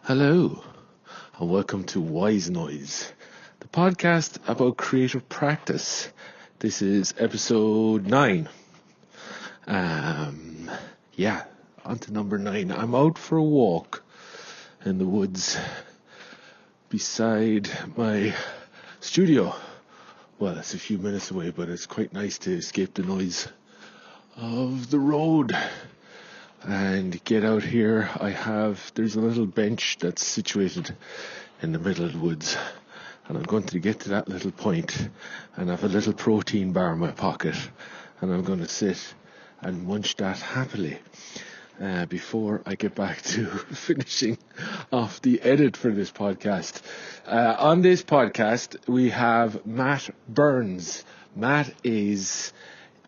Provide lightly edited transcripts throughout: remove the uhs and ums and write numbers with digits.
Hello, and welcome to Wise Noise, the podcast about creative practice. This is episode 9. On to number 9. I'm out for a walk in the woods beside my studio. Well, it's a few minutes away, but it's quite nice to escape the noise of the road and get out here. There's a little bench that's situated in the middle of the woods, and I'm going to get to that little point and have a little protein bar in my pocket, and I'm going to sit and munch that happily before I get back to finishing off the edit for this podcast. On this podcast we have Matt Burns. Matt is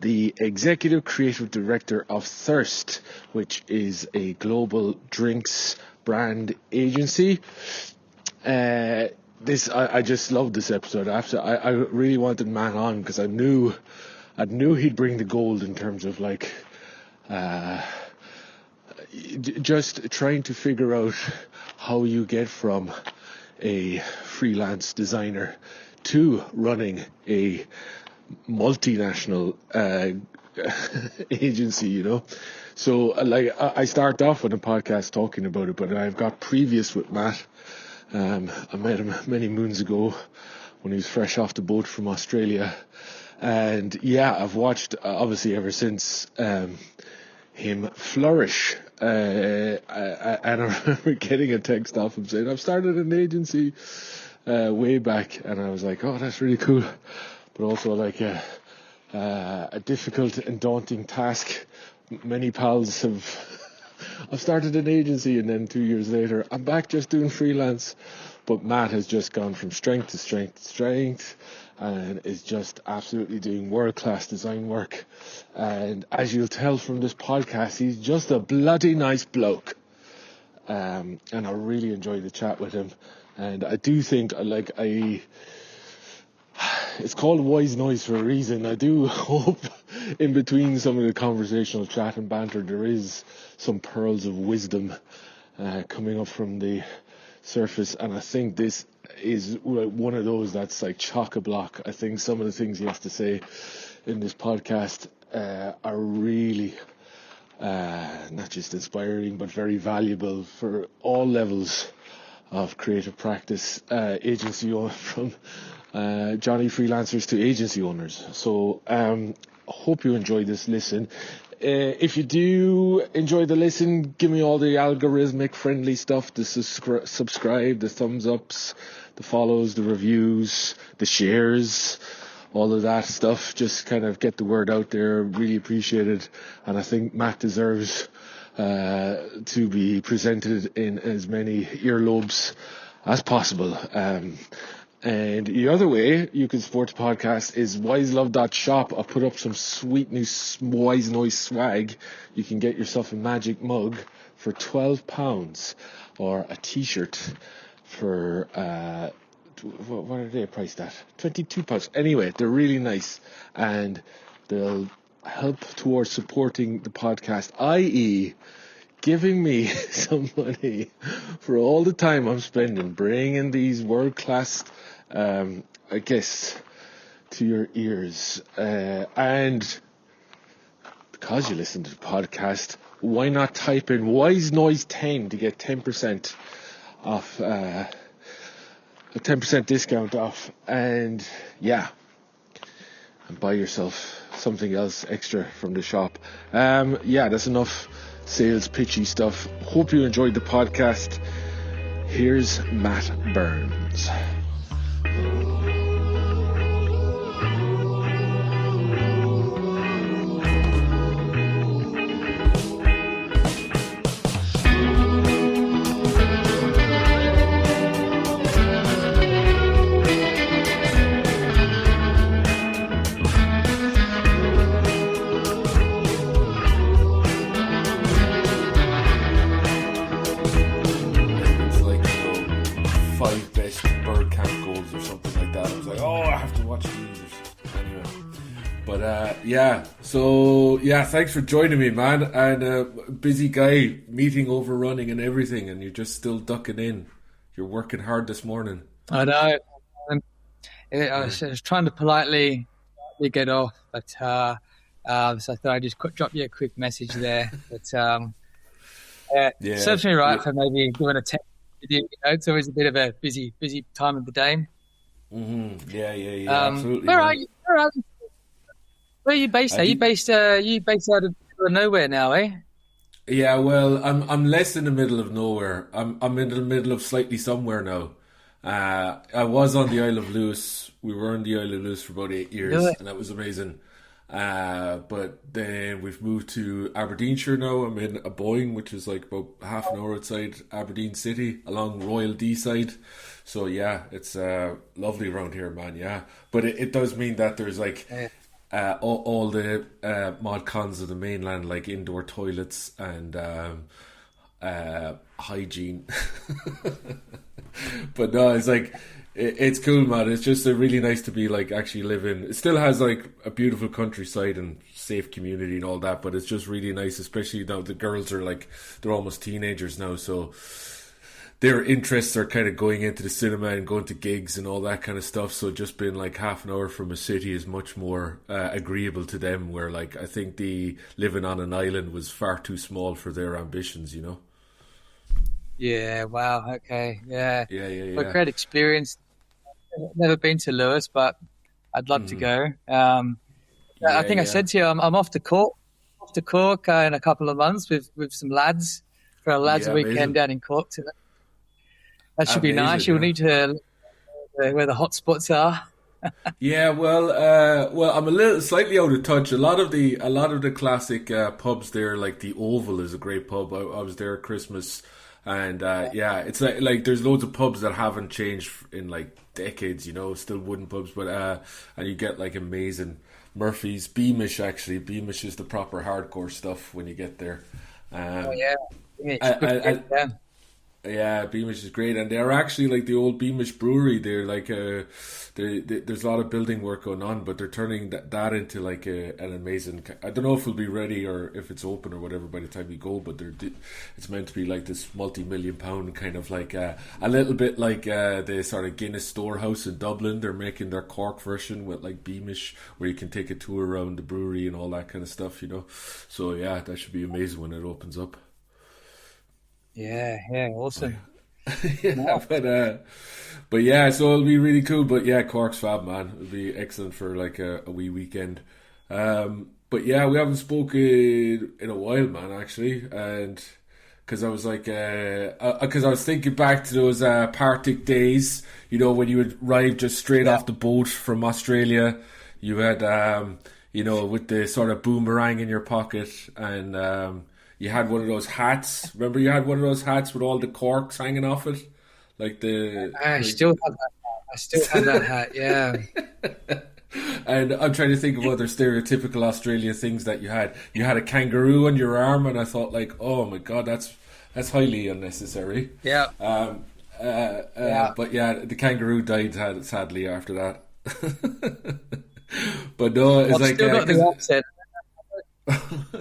the Executive Creative Director of Thirst, which is a global drinks brand agency. I just love this episode. I really wanted Matt on because I knew he'd bring the gold in terms of just trying to figure out how you get from a freelance designer to running a multinational agency, So I start off with a podcast talking about it, but I've got previous with Matt. I met him many moons ago when he was fresh off the boat from Australia, and I've watched obviously ever since him flourish. And I remember getting a text off him saying, "I've started an agency way back," and I was like, "Oh, that's really cool." But also a difficult and daunting task. Many pals I've started an agency, and then 2 years later I'm back just doing freelance. But Matt has just gone from strength to strength to strength, and is just absolutely doing world-class design work. And as you'll tell from this podcast, he's just a bloody nice bloke. And I really enjoyed the chat with him. And I do think it's called Wise Noise for a reason. I do hope in between some of the conversational chat and banter there is some pearls of wisdom coming up from the surface, and I think this is one of those that's like chock-a-block. I think some of the things he has to say in this podcast are really not just inspiring but very valuable for all levels of creative practice, agency from Johnny freelancers to agency owners. So hope you enjoy this listen. If you do enjoy the listen, give me all the algorithmic friendly stuff, the subscribe, the thumbs ups, the follows, the reviews, the shares, all of that stuff. Just kind of get the word out there. Really appreciate it. And I think Matt deserves to be presented in as many earlobes as possible. And the other way you can support the podcast is wiselove.shop. I've put up some sweet new Wise Noise swag. You can get yourself a magic mug for £12 or a t-shirt for what are they priced at? £22. Anyway, they're really nice, and they'll help towards supporting the podcast, i.e. giving me some money for all the time I'm spending bringing these world-class guests to your ears. And because you listen to the podcast, why not type in Wise Noise 10 to get 10% off, a 10% discount off, and buy yourself something else extra from the shop. That's enough sales pitchy stuff. Hope you enjoyed the podcast. Here's Matt Burns. So yeah, thanks for joining me, man. And busy guy, meeting overrunning and everything, and you're just still ducking in. You're working hard this morning. I know. Um, Yeah, I was trying to politely get off, but so I thought I'd just drop you a quick message there. But yeah, serves me yeah. right for maybe doing a tech video. It's always a bit of a busy time of the day. Yeah, yeah, yeah. Absolutely, Where are man. you? Where are you based? I Are you do. based? You based out of the middle of nowhere now, eh? Yeah, well, I'm less in the middle of nowhere. I'm in the middle of slightly somewhere now. I was on the Isle of Lewis. We were on the Isle of Lewis for about 8 years, Really? and that was amazing. But then we've moved to Aberdeenshire now. I'm in a Boeing, which is like about half an hour outside Aberdeen City, along Royal Deeside. So yeah, it's lovely around here, man. Yeah, but it does mean that there's like Yeah. all the mod cons of the mainland, like indoor toilets and hygiene. But no, it's like it's cool, man. It's just really nice to be like actually living. It still has like a beautiful countryside and safe community and all that, but it's just really nice, especially now the girls are like they're almost teenagers now, so their interests are kind of going into the cinema and going to gigs and all that kind of stuff. So just being like half an hour from a city is much more agreeable to them. Where like I think the living on an island was far too small for their ambitions. You know? Yeah. Wow. Okay. Yeah. Yeah, yeah, But yeah. great experience. Never been to Lewis, but I'd love to Mm, go. I yeah, think I yeah. said to you, I'm off to Cork in a couple of months with some lads for a lads Yeah, weekend amazing, down in Cork. So that should be nice. amazing. You'll Yeah. need to look where the hot spots are. Yeah, well, I'm a little slightly out of touch. A lot of the classic pubs there, like the Oval, is a great pub. I was there at Christmas, and yeah, it's like there's loads of pubs that haven't changed in like decades. Still wooden pubs, but and you get like amazing Murphy's, Beamish. Actually, Beamish is the proper hardcore stuff when you get there. Oh Um, yeah, yeah, I, it's good I, food. I Yeah, yeah, Beamish is great, and they're actually like the old Beamish brewery. They're like there's a lot of building work going on, but they're turning that into like an amazing. I don't know if it'll be ready or if it's open or whatever by the time you go, but it's meant to be like this multi-million-pound kind of like a little bit like the sort of Guinness Storehouse in Dublin. They're making their Cork version with like Beamish, where you can take a tour around the brewery and all that kind of stuff. So yeah, that should be amazing when it opens up. yeah, yeah, awesome. Yeah, No, but yeah, so it'll be really cool. But yeah, Cork's fab, man. It'll be excellent for like a wee weekend. But yeah, we haven't spoken in a while, man. Actually, and because I was like, because I was thinking back to those Partick days. When you would arrive just straight yeah, off the boat from Australia. You had, with the sort of boomerang in your pocket, and you had one of those hats. Remember, you had one of those hats with all the corks hanging off it, like the I like. still have that. I still have that hat. Yeah, And I'm trying to think of other stereotypical Australian things that you had. You had a kangaroo on your arm, and I thought, like, oh my god, that's highly unnecessary. yeah, yeah. But yeah, the kangaroo died sadly after that. But no, it's I've like still got because the accent.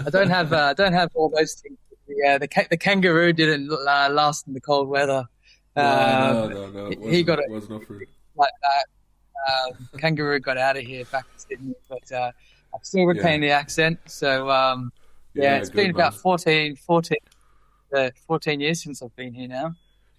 I don't have all those things. Yeah, the kangaroo didn't last in the cold weather. no, Um, no, no, no, it he got it wasn't up for it. like that. Kangaroo got out of here back in Sydney, but I still Yeah, retain the accent. So yeah, yeah, it's been good man. about 14 years since I've been here now.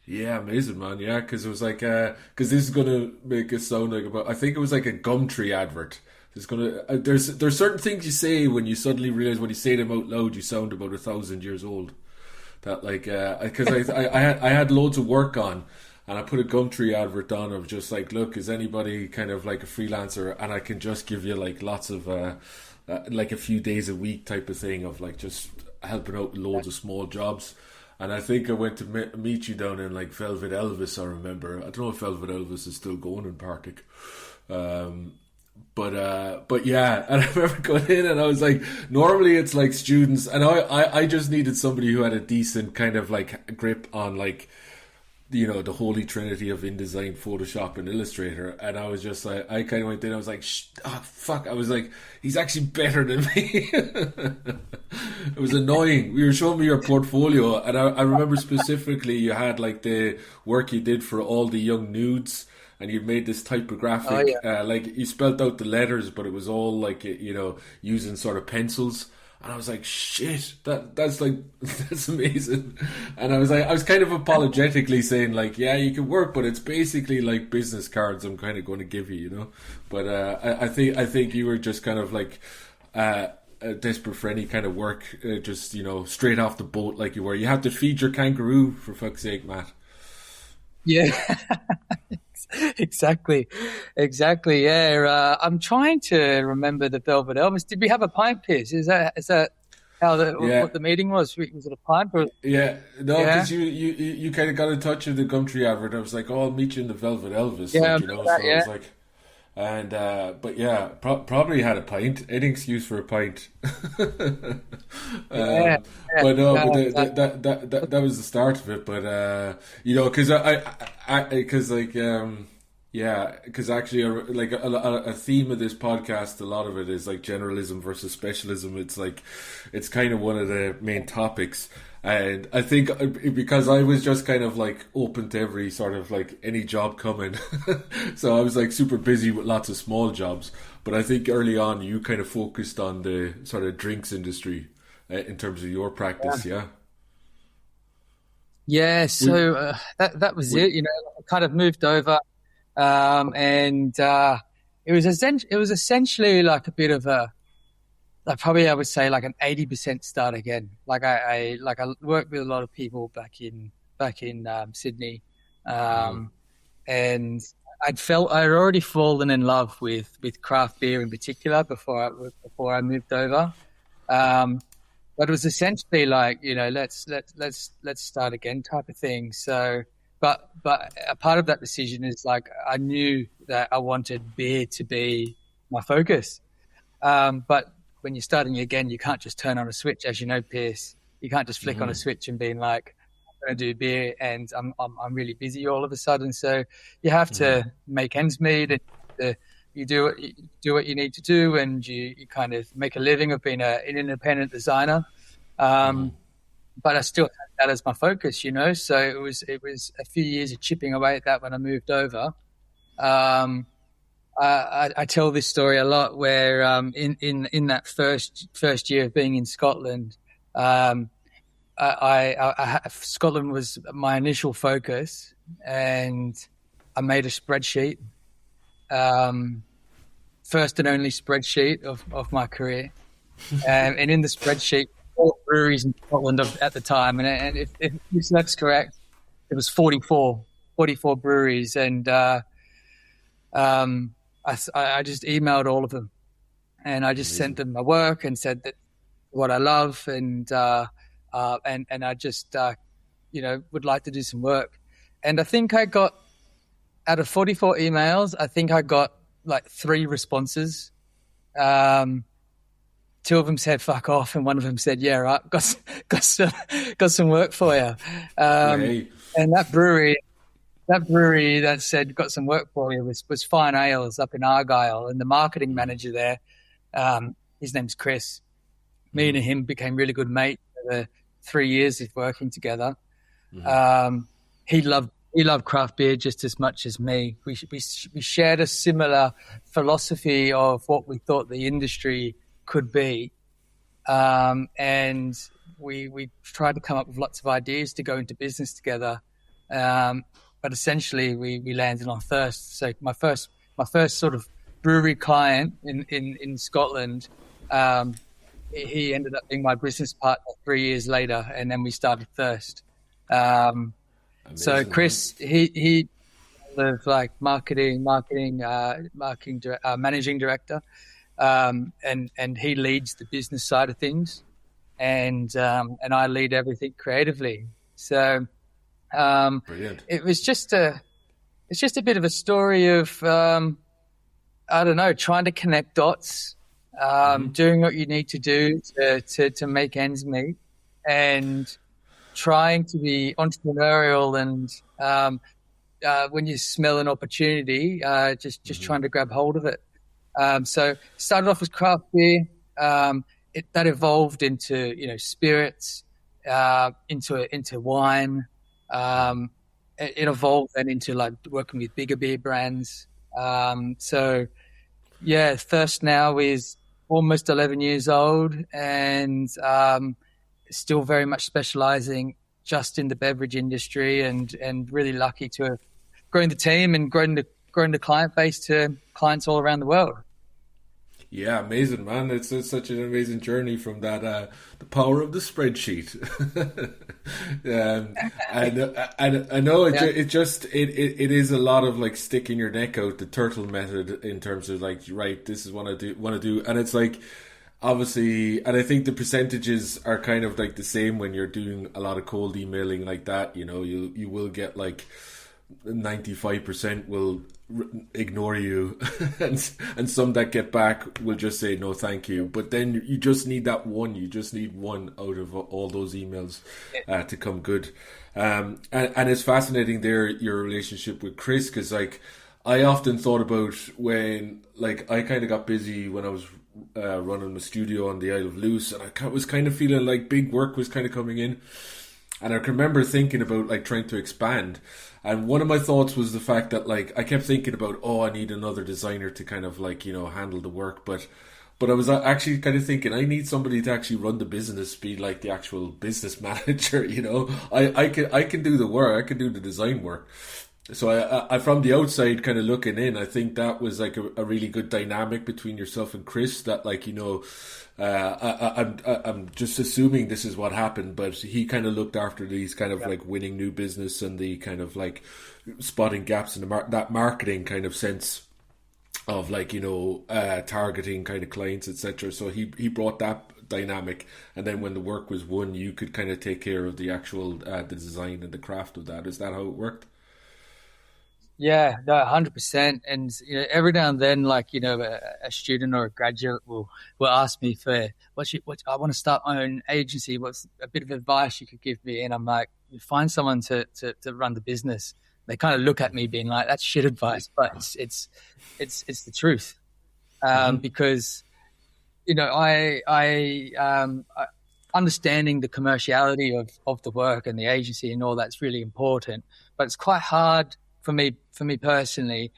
Yeah, amazing, man. Yeah, because it was like, because this is gonna make it sound like about. I think it was like a Gumtree advert. There's certain things you say when you suddenly realize when you say them out loud, you sound about 1,000 years old. That like, because I had loads of work on, and I put a Gumtree advert on of just like, look, is anybody kind of like a freelancer, and I can just give you like lots of like a few days a week type of thing of like just helping out with loads of small jobs. And I think I went to meet you down in like Velvet Elvis. I remember. I don't know if Velvet Elvis is still going in Partick. Um, but yeah, and I remember going in and I was like, normally it's like students, and I just needed somebody who had a decent kind of like grip on like the holy trinity of InDesign, Photoshop, and Illustrator, and I was just like, I kind of went in. I was like, fuck! I was like, he's actually better than me. It was annoying. We were showing me your portfolio, and I remember specifically you had like the work you did for all the young nudes. And you made this typographic, like you spelled out the letters, but it was all like, using sort of pencils. And I was like, shit, that's amazing. And I was kind of apologetically saying like, yeah, you can work, but it's basically like business cards I'm kind of going to give you, But I think you were just kind of like desperate for any kind of work, just straight off the boat like you were. You have to feed your kangaroo, for fuck's sake, Matt. Yeah. Exactly. Yeah, I'm trying to remember the Velvet Elvis. Did we have a pint, Piers? Is that how what the meeting was? Was it a pint? Or? Yeah, no, because you kind of got in touch with the Gumtree advert. I was like, oh, I'll meet you in the Velvet Elvis. Yeah, so I was like, and but yeah, probably had a pint. Any excuse for a pint. But no, that was the start of it. But because actually, like a theme of this podcast, a lot of it is like generalism versus specialism. It's kind of one of the main topics. And I think because I was just kind of like open to every sort of like any job coming, so I was like super busy with lots of small jobs. But I think early on you kind of focused on the sort of drinks industry in terms of your practice, Yeah. So that was it. I kind of moved over, and it was essentially like a bit of a. I would say like an 80% start again. Like I worked with a lot of people back in Sydney, and I'd already fallen in love with craft beer in particular before I moved over. But it was essentially like let's start again type of thing. So, but a part of that decision is like I knew that I wanted beer to be my focus, but when you're starting again, you can't just turn on a switch, as you know, Piers. You can't just flick on a switch and being like, I'm going to do beer, and I'm really busy all of a sudden. So you have to make ends meet, and you do what you need to do, and you kind of make a living of being an independent designer. But I still had that as my focus, So it was a few years of chipping away at that when I moved over. I tell this story a lot where in that first year of being in Scotland, Scotland was my initial focus, and I made a spreadsheet, first and only spreadsheet of my career, and in the spreadsheet, 4 breweries in Scotland at the time, and if that's correct, it was 44 breweries, and I just emailed all of them, and I just sent them my work and said that what I love, and I just would like to do some work. And I think I got, out of 44 emails, I think I got like 3 responses. 2 of them said "fuck off," and one of them said, "Yeah, right, got some work for you." And that brewery that said "got some work for you" was Fine Ales up in Argyle, and the marketing manager there, his name's Chris. Me and him became really good mates over 3 years of working together. He loved craft beer just as much as me. We shared a similar philosophy of what we thought the industry could be, and we tried to come up with lots of ideas to go into business together. But essentially, we landed on thirst. So my first sort of brewery client in Scotland, he ended up being my business partner 3 years later, and then we started Thirst. So Chris, he was like managing director, and he leads the business side of things, and I lead everything creatively. So. Brilliant. It's just a bit of a story of I don't know, trying to connect dots, doing what you need to do to make ends meet, and trying to be entrepreneurial and when you smell an opportunity, just trying to grab hold of it. So started off as craft beer. That evolved into, spirits, into wine. It evolved then into like working with bigger beer brands. So yeah, Thirst now is almost 11 years old and still very much specializing just in the beverage industry, and really lucky to have grown the team and grown the client base to clients all around the world. Yeah, amazing, man. It's such an amazing journey from that, the power of the spreadsheet. And I know it is a lot of like sticking your neck out, the turtle method, in terms of like, right, this is what I want to do. And it's like, obviously, and I think the percentages are kind of like the same when you're doing a lot of cold emailing like that. You will get like 95% will ignore you, and some that get back will just say no thank you. But then you just need that one. You just need one out of all those emails to come good. And it's fascinating there, your relationship with Chris, because like I often thought about when like I kind of got busy when I was running the studio on the Isle of Lewis, and I was kind of feeling like big work was kind of coming in. And I can remember thinking about like trying to expand. And one of my thoughts was the fact that like I kept thinking about, I need another designer to kind of like, handle the work. But I was actually kind of thinking I need somebody to actually run the business, be like the actual business manager, I can do the work, I can do the design work. So I from the outside kind of looking in, I think that was like a really good dynamic between yourself and Chris, that like, I'm just assuming this is what happened, but he kind of looked after these kind of like winning new business and the kind of like spotting gaps in that marketing kind of sense of like, targeting kind of clients, etc. So he brought that dynamic, and then when the work was won, you could kind of take care of the actual the design and the craft of that. Is that how it worked? Yeah, no, 100%. And every now and then, like a student or a graduate will ask me for what I want to start my own agency. What's a bit of advice you could give me? And I'm like, you find someone to run the business. They kind of look at me, being like, that's shit advice, but it's the truth. Because I understanding the commerciality of the work and the agency and all that's really important, but it's quite hard for me personally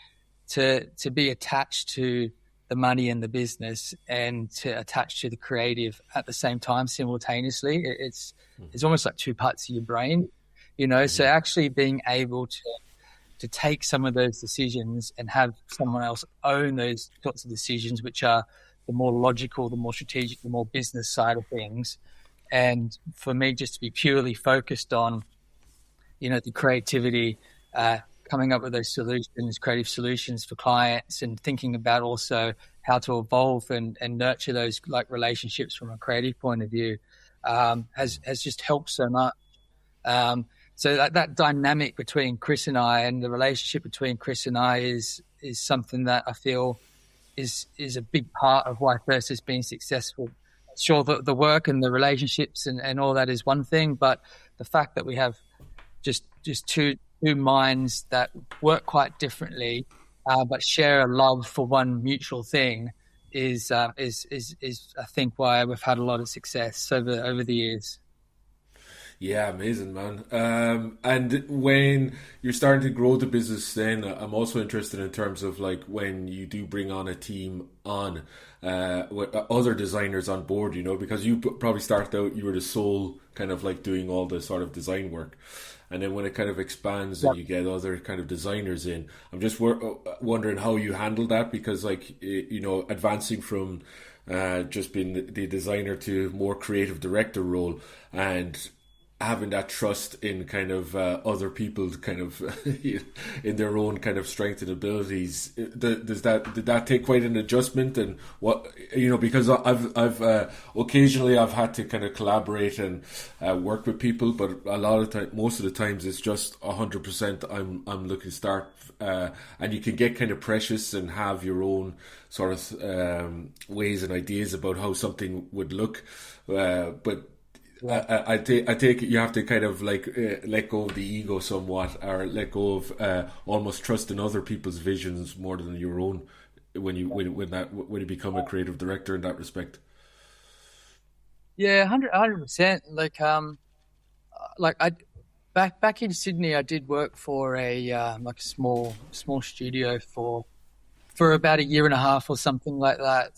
to be attached to the money and the business and to attach to the creative at the same time simultaneously. It's almost like two parts of your brain, so actually being able to take some of those decisions and have someone else own those sorts of decisions, which are the more logical, the more strategic, the more business side of things. And for me, just to be purely focused on, the creativity, coming up with those solutions, creative solutions for clients, and thinking about also how to evolve and nurture those like relationships from a creative point of view, has just helped so much. So that dynamic between Chris and I, and the relationship between Chris and I is something that I feel is a big part of why Thirst has been successful. Sure, the work and the relationships and all that is one thing, but the fact that we have just two minds that work quite differently, but share a love for one mutual thing is I think why we've had a lot of success over the years. Yeah, amazing, man. And when you're starting to grow the business, then I'm also interested in terms of like when you do bring on a team on with other designers on board, because you probably started out, you were the sole kind of like doing all the sort of design work. And then when it kind of expands and you get other kind of designers in, I'm just wondering how you handle that, because like, advancing from just being the designer to more creative director role, and having that trust in kind of other people kind of in their own kind of strengths and abilities, did that take quite an adjustment? And what, because I've occasionally I've had to kind of collaborate and work with people, but a lot of time, most of the times it's just 100% I'm looking to start, and you can get kind of precious and have your own sort of ways and ideas about how something would look, but I take it you have to kind of like let go of the ego somewhat, or let go of almost trust in other people's visions more than your own when you become a creative director in that respect. Yeah, 100%. Like I back in Sydney, I did work for a like a small studio for about a year and a half or something like that.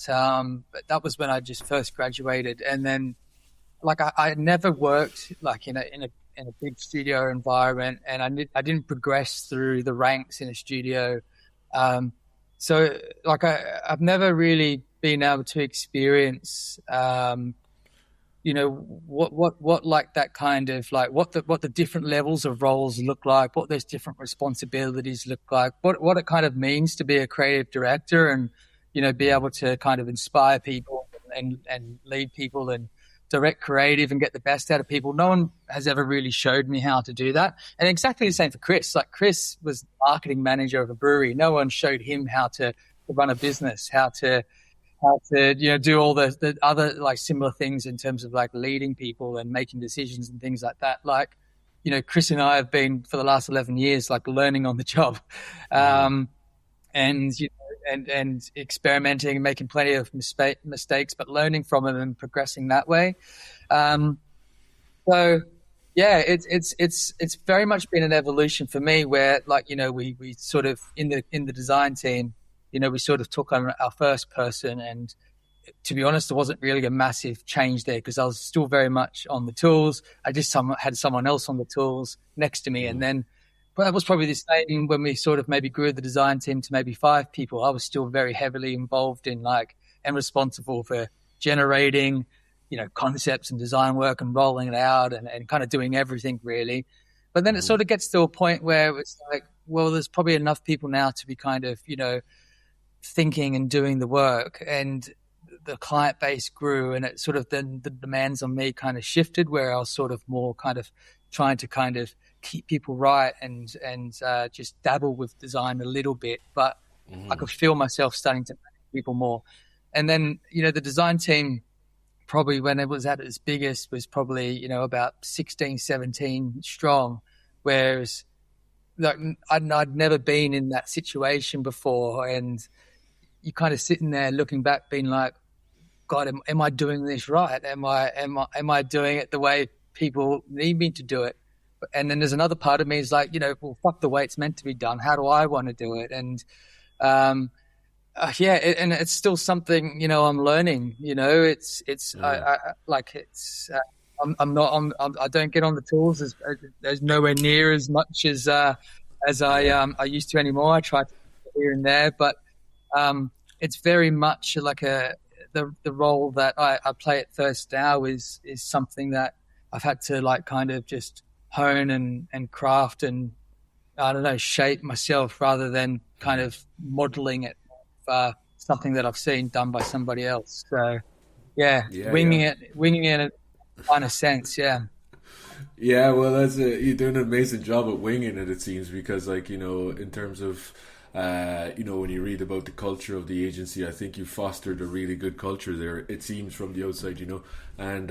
But that was when I just first graduated, and then like I had never worked like in a big studio environment, and I didn't progress through the ranks in a studio. So like I've never really been able to experience what like that kind of like what the different levels of roles look like, what those different responsibilities look like, what it kind of means to be a creative director, and be able to kind of inspire people and lead people and direct creative and get the best out of people. No one has ever really showed me how to do that. And exactly the same for Chris. Like Chris was the marketing manager of a brewery. No one showed him how to run a business, how to do all the other like similar things in terms of like leading people and making decisions and things like that. Like, Chris and I have been for the last 11 years like learning on the job, and and experimenting and making plenty of mistakes, but learning from them and progressing that way. So yeah, it's very much been an evolution for me where like, we sort of in the design team, we sort of took on our first person, and to be honest, there wasn't really a massive change there because I was still very much on the tools. I just had someone else on the tools next to me. And then, but that was probably the same when we sort of maybe grew the design team to maybe 5 people. I was still very heavily involved in and responsible for generating, concepts and design work and rolling it out and kind of doing everything really. But then it sort of gets to a point where it's like, well, there's probably enough people now to be kind of, thinking and doing the work, and the client base grew, and it sort of then the demands on me kind of shifted where I was sort of more kind of trying to kind of keep people right and just dabble with design a little bit, but I could feel myself starting to manage people more. And then, the design team probably when it was at its biggest was probably, about 16, 17 strong, whereas like, I'd never been in that situation before, and you kind of sitting there looking back being like, God, am I doing this right? Am I doing it the way people need me to do it? And then there's another part of me is like, well, fuck the way it's meant to be done. How do I want to do it? And and it's still something, I'm learning. I don't get on the tools as nowhere near as much as I used to anymore. I try to here and there, but it's very much like the role that I play at first now is something that I've had to like kind of just hone and craft and I don't know, shape myself rather than kind of modeling it something that I've seen done by somebody else. So winging it in a sense. Yeah, well, you're doing an amazing job at winging it seems, because like, in terms of when you read about the culture of the agency, I think you fostered a really good culture there, it seems, from the outside, and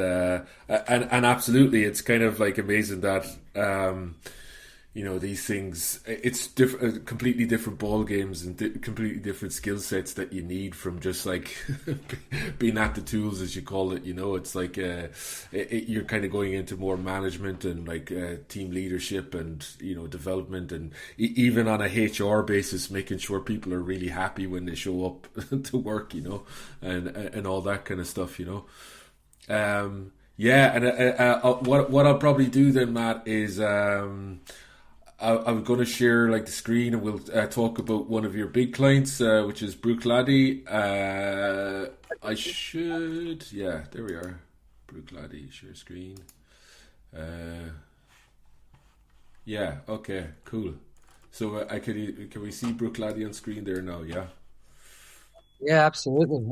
absolutely, it's kind of like amazing that these things, it's completely different ball games and completely different skill sets that you need from just like being at the tools, as you call it. It's like you're kind of going into more management and like team leadership and development, and even on a HR basis, making sure people are really happy when they show up to work, and all that kind of stuff, what I'll probably do then, Matt, is I'm going to share like the screen, and we'll talk about one of your big clients, which is Bruichladdich. There we are. Bruichladdich, share screen. Okay, cool. So can we see Bruichladdich on screen there now? Yeah. Yeah, absolutely.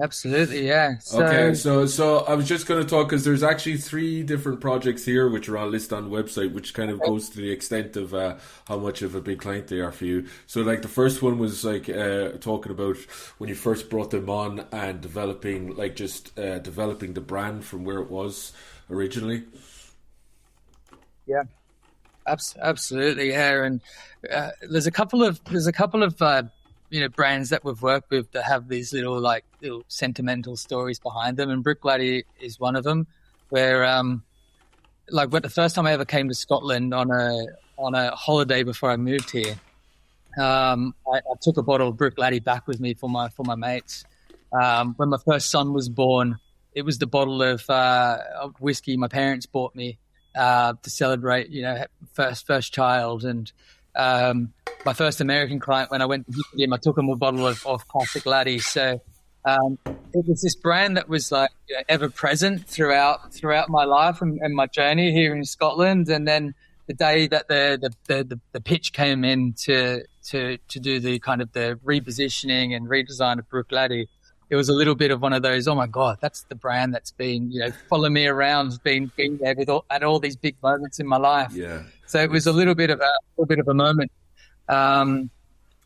Yeah. Okay, so I was just going to talk, because there's actually 3 different projects here which are on list on the website, which kind of goes to the extent of how much of a big client they are for you. So like the first one was like talking about when you first brought them on and developing the brand from where it was. originally. Yeah, absolutely. Yeah, and there's a couple of brands that we've worked with that have these little sentimental stories behind them, and Bruichladdich is one of them. Where but the first time I ever came to Scotland on a holiday before I moved here, I took a bottle of Bruichladdich back with me for my mates. When my first son was born, it was the bottle of whiskey my parents bought me to celebrate, first child. And my first American client, when I went to visit him, I took him a bottle of classic laddie. So it was this brand that was ever present throughout my life and my journey here in Scotland. And then the day that the pitch came in to do the kind of the repositioning and redesign of Bruichladdich, it was a little bit of one of those, oh my God, that's the brand that's been, following me around, been there at all these big moments in my life. Yeah. So it was a little bit of a moment. But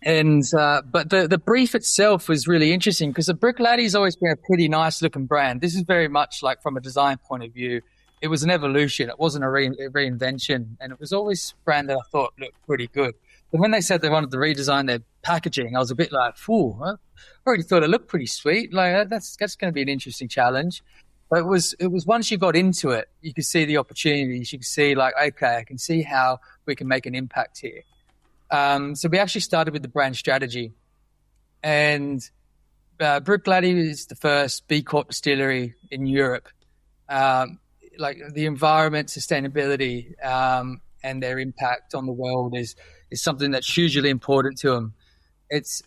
the brief itself was really interesting because the Bruichladdich has always been a pretty nice looking brand. This is very much from a design point of view, it was an evolution. It wasn't a reinvention, and it was always a brand that I thought looked pretty good. But when they said they wanted to redesign their packaging, I was a bit like, "Phew, I already thought it looked pretty sweet. That's going to be an interesting challenge." But it was once you got into it, you could see the opportunities. You could see okay, I can see how we can make an impact here. So we actually started with the brand strategy, and Bruichladdich is the first B Corp distillery in Europe. The environment, sustainability, and their impact on the world is something that's hugely important to them. It's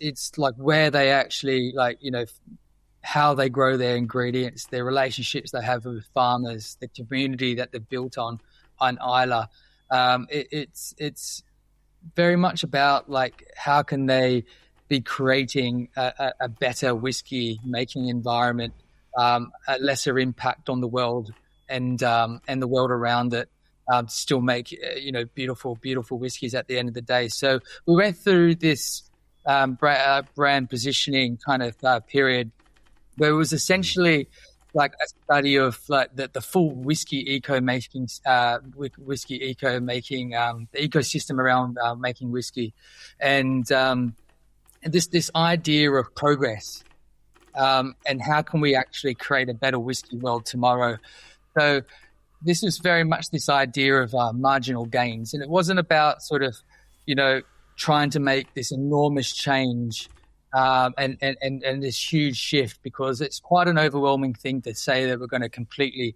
where they actually how they grow their ingredients, their relationships they have with farmers, the community that they've built on Islay. It's very much about how can they be creating a better whiskey making environment, a lesser impact on the world and the world around it, still make beautiful whiskeys at the end of the day. So we went through this brand positioning kind of period where it was essentially a study of the full whiskey making, the ecosystem around making whiskey, and this idea of progress, and how can we actually create a better whiskey world tomorrow. So this was very much this idea of marginal gains, and it wasn't about sort of trying to make this enormous change and this huge shift, because it's quite an overwhelming thing to say that we're going to completely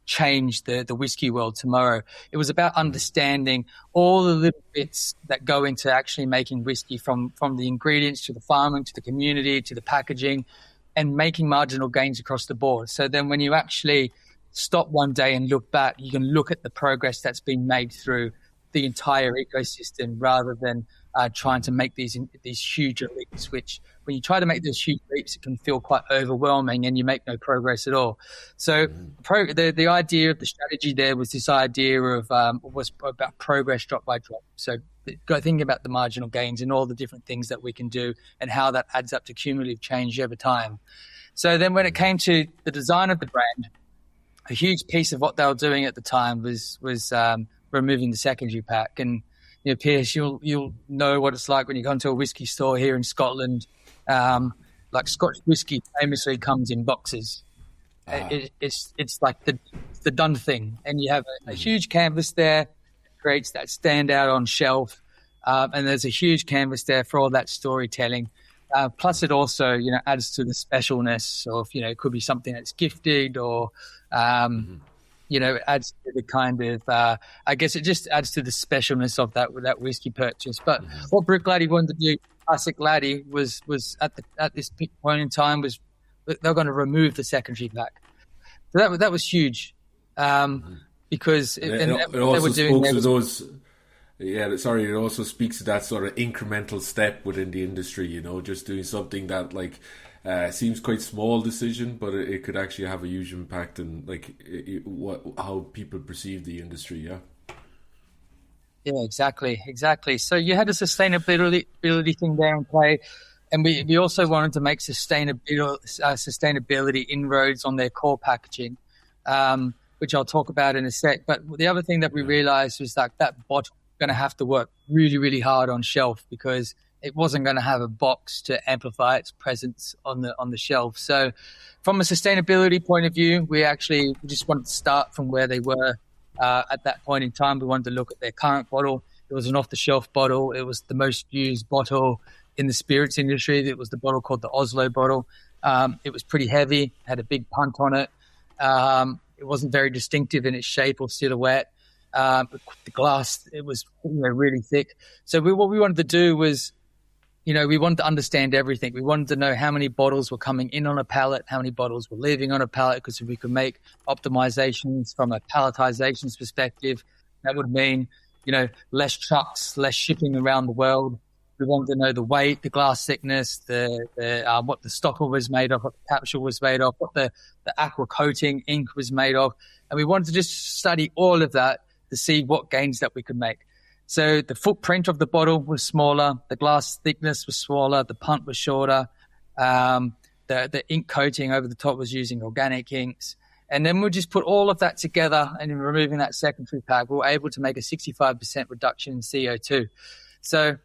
change the whiskey world tomorrow. It was about understanding all the little bits that go into actually making whiskey, from the ingredients to the farming to the community to the packaging, and making marginal gains across the board. So then when you actually stop one day and look back, you can look at the progress that's been made through the entire ecosystem, rather than trying to make these huge leaps, which when you try to make those huge leaps, it can feel quite overwhelming and you make no progress at all. So the idea of the strategy there was this idea of was about progress drop by drop. So thinking about the marginal gains and all the different things that we can do and how that adds up to cumulative change over time. So then when it came to the design of the brand, a huge piece of what they were doing at the time was removing the secondary pack. And Pierce, you'll know what it's like when you go into a whiskey store here in Scotland. Scotch whiskey famously comes in boxes. It's like the done thing, and you have a huge canvas there, creates that standout on shelf, and there's a huge canvas there for all that storytelling. Plus, it also adds to the specialness of it could be something that's gifted or. It adds to the kind of, I guess it just adds to the specialness of that whiskey purchase. But what Bruichladdich wanted to do, classic laddie, was at this point in time was they were going to remove the secondary pack. So that was huge, because it also spoke to those. Yeah, sorry. It also speaks to that sort of incremental step within the industry. Just doing something that seems quite small decision, but it could actually have a huge impact on how people perceive the industry. Yeah, exactly. So you had a sustainability thing there in play, and we also wanted to make sustainability inroads on their core packaging. which I'll talk about in a sec. But the other thing that we realized was that bottle was going to have to work really, really hard on shelf, because it wasn't going to have a box to amplify its presence on the shelf. So from a sustainability point of view, we just wanted to start from where they were at that point in time. We wanted to look at their current bottle. It was an off-the-shelf bottle. It was the most used bottle in the spirits industry. It was the bottle called the Oslo bottle. It was pretty heavy, had a big punt on it. It wasn't very distinctive in its shape or silhouette. The glass, it was really thick. So what we wanted to do was, we wanted to understand everything. We wanted to know how many bottles were coming in on a pallet, how many bottles were leaving on a pallet, because if we could make optimizations from a palletization perspective, that would mean, less trucks, less shipping around the world. We wanted to know the weight, the glass thickness, what the stopper was made of, what the capsule was made of, what the aqua coating ink was made of. And we wanted to just study all of that to see what gains that we could make. So the footprint of the bottle was smaller, the glass thickness was smaller, the punt was shorter, the ink coating over the top was using organic inks. And then we'll just put all of that together, and in removing that secondary pack, we were able to make a 65% reduction in CO2. So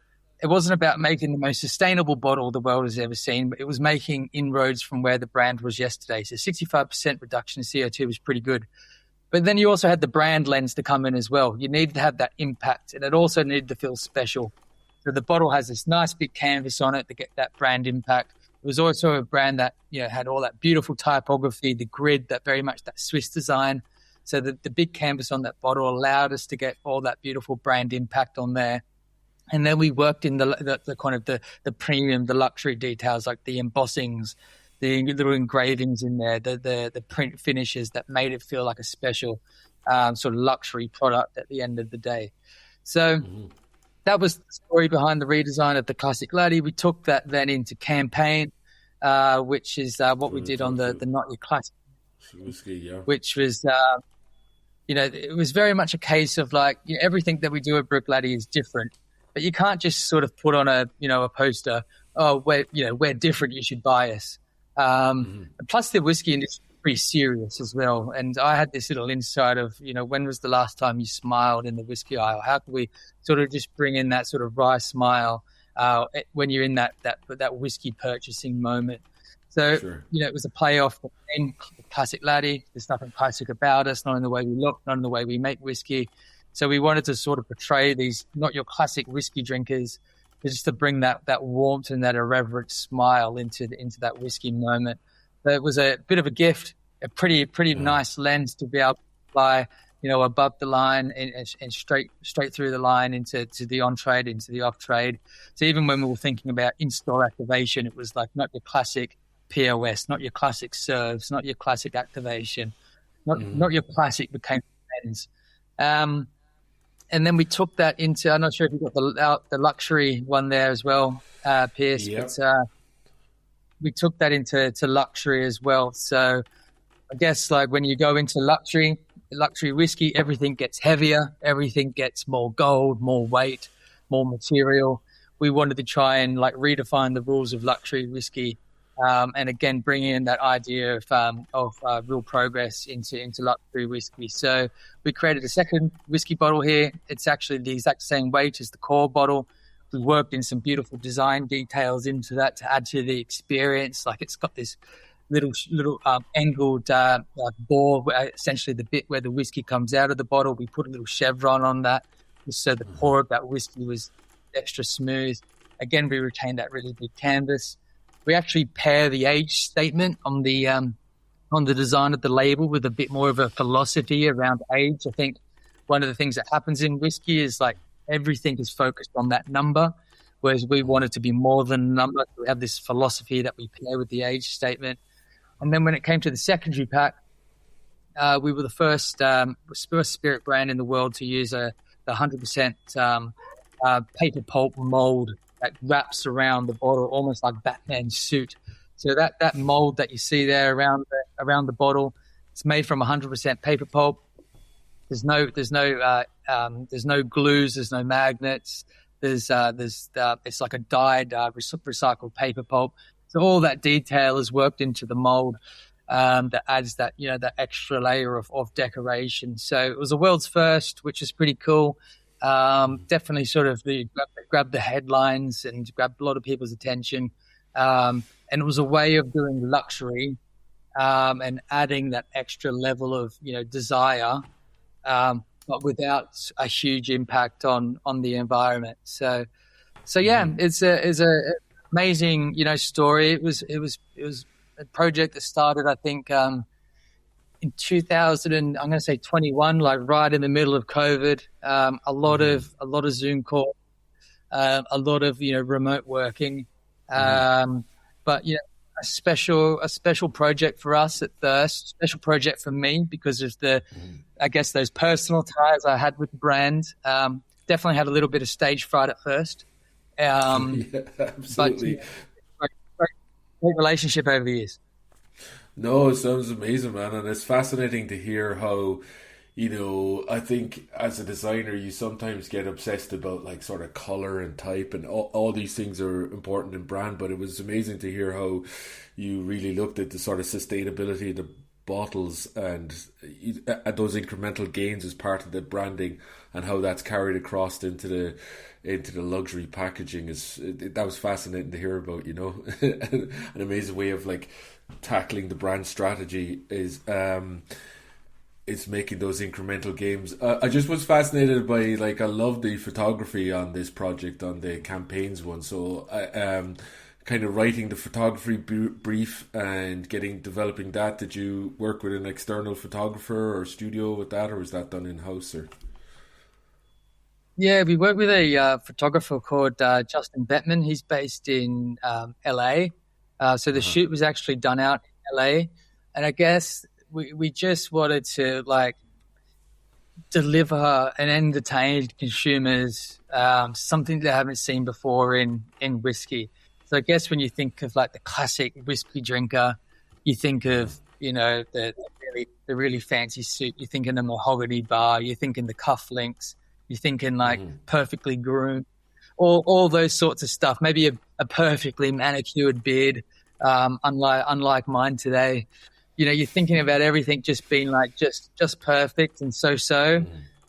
it wasn't about making the most sustainable bottle the world has ever seen, but it was making inroads from where the brand was yesterday. So 65% reduction in CO2 was pretty good. But then you also had the brand lens to come in as well. You needed to have that impact, and it also needed to feel special. So the bottle has this nice big canvas on it to get that brand impact. It was also a brand that had all that beautiful typography, the grid, that very much that Swiss design. So the big canvas on that bottle allowed us to get all that beautiful brand impact on there. And then we worked in the kind of the premium, the luxury details, like the embossings, the little engravings in there, the print finishes that made it feel like a special sort of luxury product at the end of the day. So that was the story behind the redesign of the Classic Laddie. We took that then into campaign, which is what we did on the Not Your Classic whiskey, which was, it was very much a case of like, everything that we do at Bruichladdich is different, but you can't just sort of put on a poster, we're different, you should buy us. Plus the whiskey industry is pretty serious as well. And I had this little insight of, when was the last time you smiled in the whiskey aisle? How can we sort of just bring in that sort of wry smile when you're in that whiskey purchasing moment? So, sure. It was a playoff in Classic Laddie. There's nothing classic about us, not in the way we look, not in the way we make whiskey. So we wanted to sort of portray these, not your classic whiskey drinkers, just to bring that warmth and that irreverent smile into that whiskey moment. But it was a bit of a gift, a pretty nice lens to be able to apply, above the line and straight through the line into the on-trade, into the off-trade. So even when we were thinking about in-store activation, it was like not your classic POS, not your classic serves, not your classic activation, not your classic became lens. And then we took that into, I'm not sure if you got the luxury one there as well, Pierce, but we took that into luxury as well. So I guess like when you go into luxury whiskey, everything gets heavier, everything gets more gold, more weight, more material. We wanted to try and like redefine the rules of luxury whiskey. And again, bringing in that idea of real progress into luxury whiskey. So we created a second whiskey bottle here. It's actually the exact same weight as the core bottle. We worked in some beautiful design details into that to add to the experience. Like it's got this little angled bore, essentially the bit where the whiskey comes out of the bottle. We put a little chevron on that, just so the pour of that whiskey was extra smooth. Again, we retained that really big canvas. We actually pair the age statement on the design of the label with a bit more of a philosophy around age. I think one of the things that happens in whiskey is like everything is focused on that number, whereas we want it to be more than a number. We have this philosophy that we pair with the age statement. And then when it came to the secondary pack, we were the first spirit brand in the world to use the 100% paper pulp mold that wraps around the bottle, almost like Batman's suit. So that mold that you see there around the bottle, it's made from 100% paper pulp. There's no glues, there's no magnets. It's like a dyed recycled paper pulp. So all that detail is worked into the mold. that adds that, that extra layer of decoration. So it was a world's first, which is pretty cool. Definitely sort of grabbed the headlines and grabbed a lot of people's attention. And it was a way of doing luxury, and adding that extra level of, desire, but without a huge impact on the environment. So yeah, it's a amazing, story. It was a project that started, I think, in 2000, and I'm going to say 21, like right in the middle of COVID. A lot of Zoom calls, a lot of remote working, but a special project for us at first, special project for me because of I guess those personal ties I had with the brand. Definitely had a little bit of stage fright at first. Yeah, absolutely. But, great relationship over the years. No, it sounds amazing, man, and it's fascinating to hear how, I think as a designer you sometimes get obsessed about like sort of color and type, and all these things are important in brand, but it was amazing to hear how you really looked at the sort of sustainability of the bottles and at those incremental gains as part of the branding, and how that's carried across into the luxury packaging. That was fascinating to hear about. An amazing way of like tackling the brand strategy is it's making those incremental gains. I just was fascinated by, like, I love the photography on this project, on the campaigns one. So I kind of writing the photography brief and developing that. Did you work with an external photographer or studio with that, or was that done in house? Or yeah, we work with a photographer called Justin Bettman. He's based in LA. So the shoot was actually done out in LA, and I guess we just wanted to like deliver and entertain consumers something they haven't seen before in whiskey. So I guess when you think of like the classic whiskey drinker, you think of the really fancy suit. You think in the mahogany bar. You think in the cufflinks. You think in like perfectly groomed. All those sorts of stuff. Maybe a perfectly manicured beard, unlike mine today. You're thinking about everything just being like just perfect and so.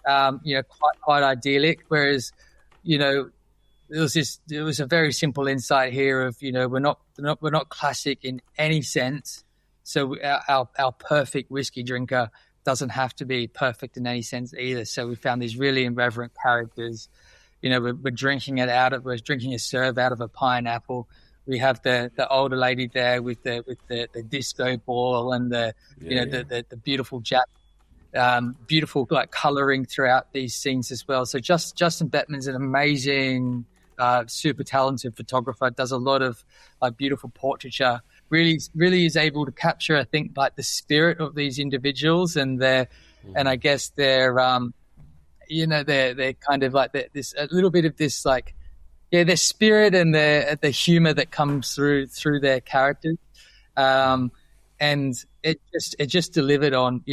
Quite idyllic. Whereas, it was a very simple insight here of we're not classic in any sense. So our perfect whiskey drinker doesn't have to be perfect in any sense either. So we found these really irreverent characters. We're drinking a serve out of a pineapple. We have the older lady there with the disco ball and the beautiful beautiful like coloring throughout these scenes as well. So Justin Bettman's an amazing, super talented photographer. Does a lot of beautiful portraiture. Really is able to capture, I think, like the spirit of these individuals and and I guess they're kind of like this a little bit of this like. Yeah, their spirit and the humor that comes through their characters, and it just delivered on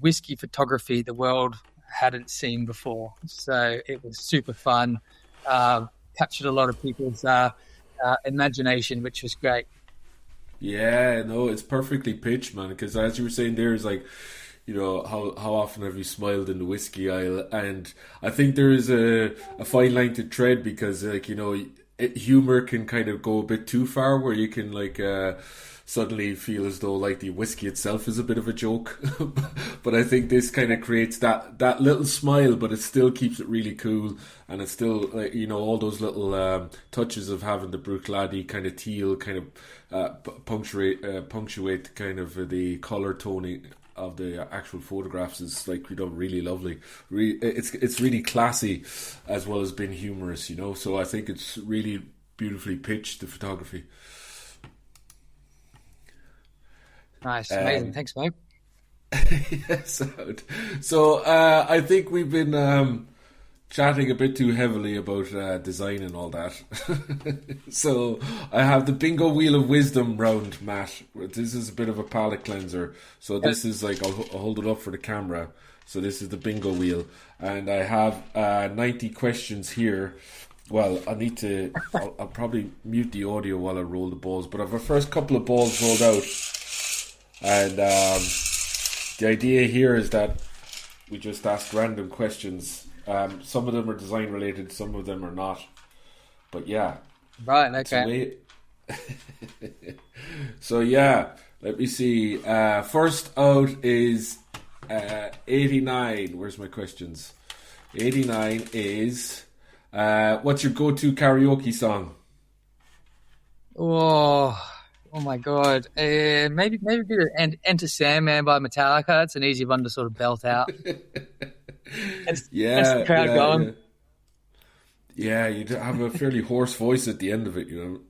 whiskey photography the world hadn't seen before. So it was super fun, captured a lot of people's imagination, which was great. Yeah, no, it's perfectly pitched, man. Because as you were saying, there is like. How often have you smiled in the whiskey aisle? And I think there is a fine line to tread because, humor can kind of go a bit too far where you can, suddenly feel as though, like, the whiskey itself is a bit of a joke. But I think this kind of creates that little smile, but it still keeps it really cool. And it's still, all those little touches of having the Bruichladdich kind of teal kind of punctuate kind of the colour toning of the actual photographs is really lovely. It's really classy as well as being humorous, so I think it's really beautifully pitched, the photography. Nice, amazing. Thanks, mate. Yes. So I think we've been chatting a bit too heavily about design and all that. So I have the bingo wheel of wisdom round, Matt. This is a bit of a palate cleanser. So this is like, I'll hold it up for the camera. So this is the bingo wheel. And I have 90 questions here. Well, I'll probably mute the audio while I roll the balls. But I have a first couple of balls rolled out. And the idea here is that we just ask random questions. Some of them are design related, some of them are not. But yeah. Right, okay. So yeah, let me see. First out is 89. Where's my questions? 89 is what's your go-to karaoke song? Oh my God. Maybe do Enter Sandman by Metallica. It's an easy one to sort of belt out. That's the crowd going. Yeah, you have a fairly hoarse voice at the end of it, you know.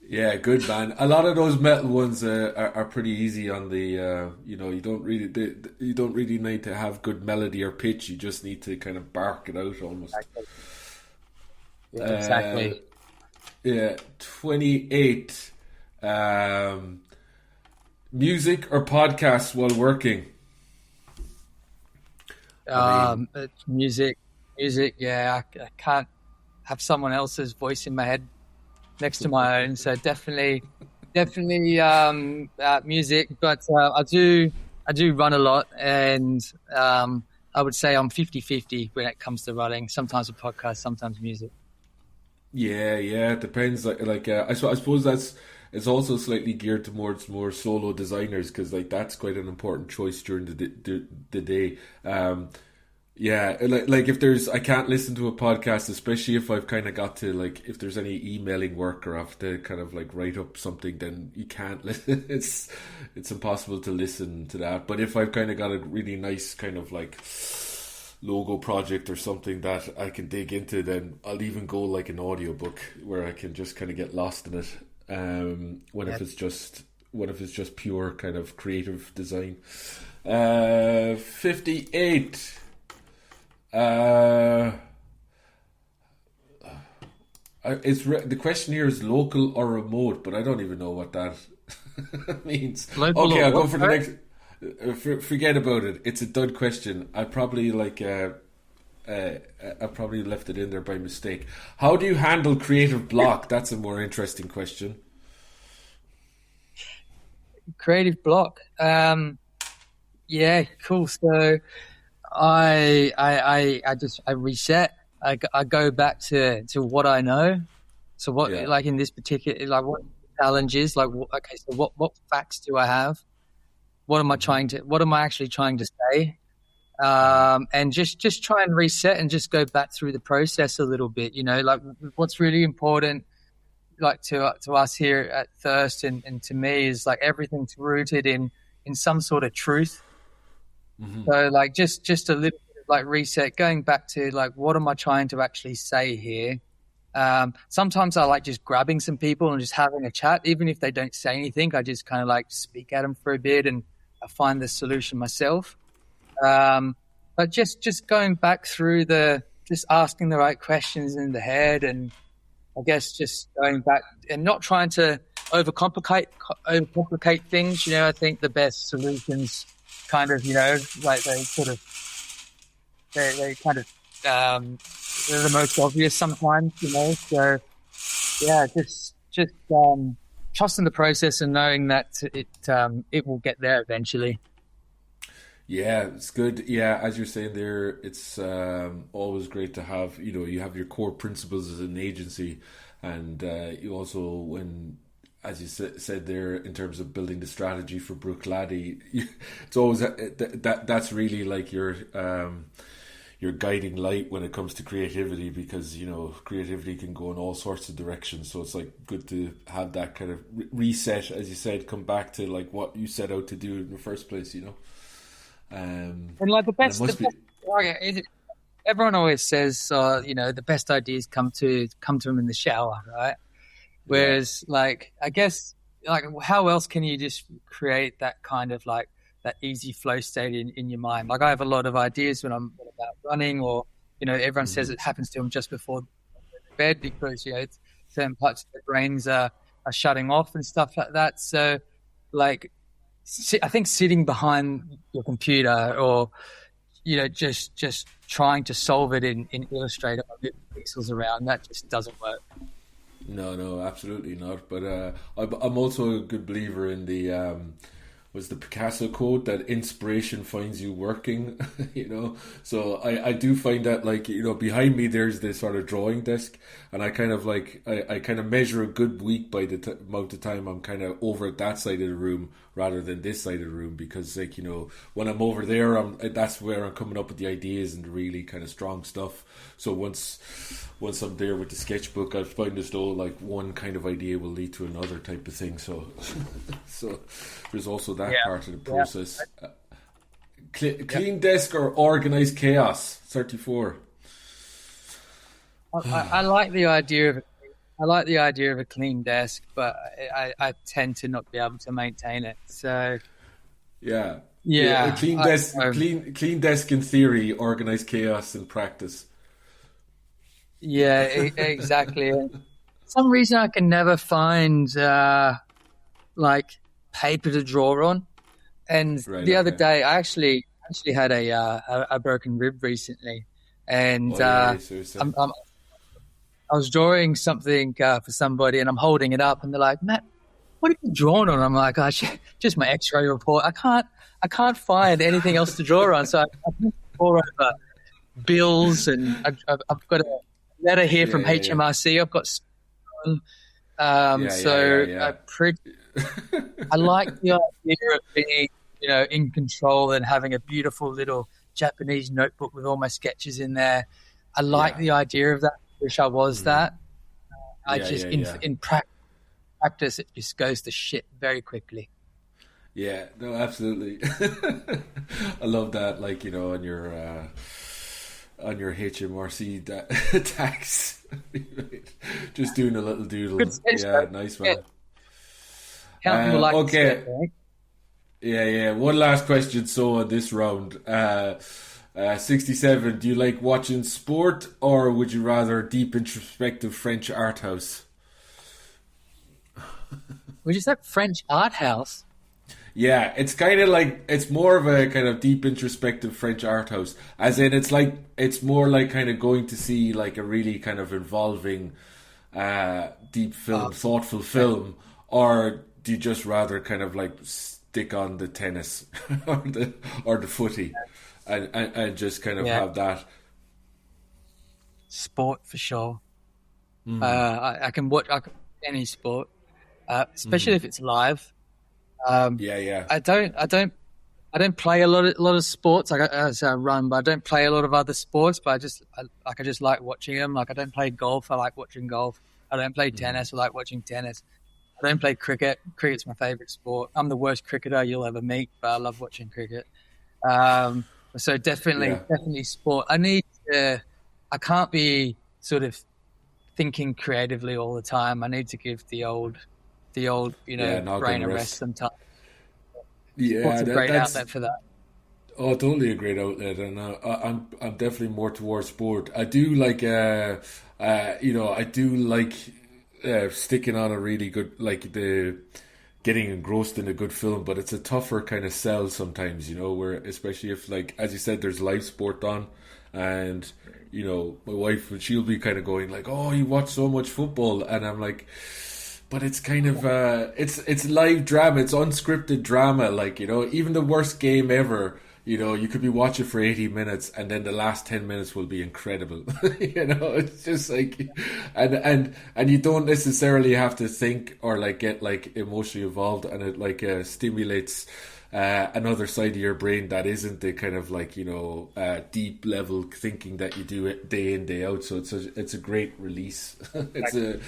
Yeah, good man. A lot of those metal ones are pretty easy on the. You know, you don't really need to have good melody or pitch. You just need to kind of bark it out almost. Exactly. Yeah, 28. Music or podcasts while working? It's music. Yeah, I can't have someone else's voice in my head next to my own. So definitely music. But I do run a lot, and I would say I'm 50-50 when it comes to running. Sometimes a podcast, sometimes music. Yeah, it depends. I suppose it's also slightly geared towards more solo designers because that's quite an important choice during the day. Yeah, like if there's, I can't listen to a podcast, especially if I've kind of got to if there's any emailing work or I have to kind of write up something, then you can't listen. It's impossible to listen to that. But if I've kind of got a really nice kind of logo project or something that I can dig into, then I'll even go an audiobook where I can just kind of get lost in it. If it's just pure kind of creative design. 58. The question here is local or remote, but I don't even know what that means. Local okay, I'll go for the next. Forget about it. It's a dud question. I probably I probably left it in there by mistake. How do you handle creative block? That's a more interesting question. Creative block. Yeah, cool. So I reset. I go back to what I know. So what in this particular what challenges so what facts do I have? What am I actually trying to say? And just try and reset and just go back through the process a little bit, what's really important, to us here at Thirst and to me is everything's rooted in some sort of truth. Mm-hmm. So just a little bit of reset, going back to what am I trying to actually say here? Sometimes I like just grabbing some people and just having a chat, even if they don't say anything. I just kind of speak at them for a bit and I find the solution myself. But just going back through just asking the right questions in the head, and I guess just going back and not trying to overcomplicate things. I think the best solutions kind of, they're the most obvious sometimes, So yeah, just trusting the process and knowing that it will get there eventually. Yeah, it's good. Yeah, as you're saying there, it's always great to have, you have your core principles as an agency, and you also, when, as you said there, in terms of building the strategy for Bruichladdich, it's always that's really your guiding light when it comes to creativity, because creativity can go in all sorts of directions. So it's good to have that kind of reset, as you said, come back to what you set out to do in the first place. And the best everyone always says, the best ideas come to them in the shower, right? Whereas, I guess, how else can you just create that kind of that easy flow state in your mind? I have a lot of ideas when I'm about running, or everyone says it happens to them just before bed because certain parts of their brains are shutting off and stuff like that. So, I think sitting behind your computer or just trying to solve it in Illustrator or pixels around, that just doesn't work. No, absolutely not. But I'm also a good believer in the was the Picasso quote that inspiration finds you working, you know. So I do find that, like, you know, behind me there's this sort of drawing desk, and I kind of like I kind of measure a good week by the amount of time I'm kind of over at that side of the room rather than this side of the room, because, like, you know, when I'm over there, that's where I'm coming up with the ideas and the really kind of strong stuff. So once I'm there with the sketchbook, I find as though, like, one kind of idea will lead to another type of thing. So so there's also that part of the process. Clean desk or organized chaos? 34. I like the idea of a clean desk, but I tend to not be able to maintain it. So yeah, yeah, clean desk, clean desk in theory, organized chaos in practice. Yeah, exactly. And for some reason I can never find like paper to draw on. And the other day, I actually had a broken rib recently, and I was drawing something for somebody, and I'm holding it up, and they're like, "Matt, what have you drawn on?" I'm like, "Oh, just my X-ray report. I can't find anything else to draw on." So I draw over bills, and I've got a letter here from HMRC. I've got I like the idea of being, you know, in control and having a beautiful little Japanese notebook with all my sketches in there. I like the idea of that. Wish I was that. In practice, it just goes to shit very quickly. Yeah, no, absolutely. I love that. Like, you know, on your HMRC tax, just doing a little doodle. Yeah, nice one. Okay. Right? Yeah. One last question. So on this round, 67. Do you like watching sport, or would you rather deep introspective French art house? Would you say French art house? Yeah, it's kind of like, it's more of a kind of deep introspective French art house, as in it's more like kind of going to see like a really kind of involving, deep film, thoughtful film, or do you just rather kind of like stick on the tennis or the footy and just kind of have that sport for sure? I can watch any sport, especially if it's live. I don't play a lot of sports. I run, but I don't play a lot of other sports. But I just like watching them. Like, I don't play golf. I like watching golf. I don't play tennis. I like watching tennis. I don't play cricket. Cricket's my favorite sport. I'm the worst cricketer you'll ever meet, but I love watching cricket. So definitely sport. I can't be sort of thinking creatively all the time. I need to give the old brain a rest sometimes. Yeah, that's a great outlet for that. Oh, totally a great outlet, and I'm definitely more towards sport. I do like sticking on a really good, like, the getting engrossed in a good film, but it's a tougher kind of sell sometimes, you know, where especially if, like, as you said, there's live sport on, and, you know, my wife, she'll be kind of going like, "Oh, you watch so much football," and I'm like, but it's kind of it's live drama, it's unscripted drama, like, you know, even the worst game ever, you know, you could be watching for 80 minutes and then the last 10 minutes will be incredible. You know, it's just like, and you don't necessarily have to think or like get like emotionally involved, and it like stimulates another side of your brain that isn't the kind of like, you know, deep level thinking that you do it day in, day out. So it's a great release. It's a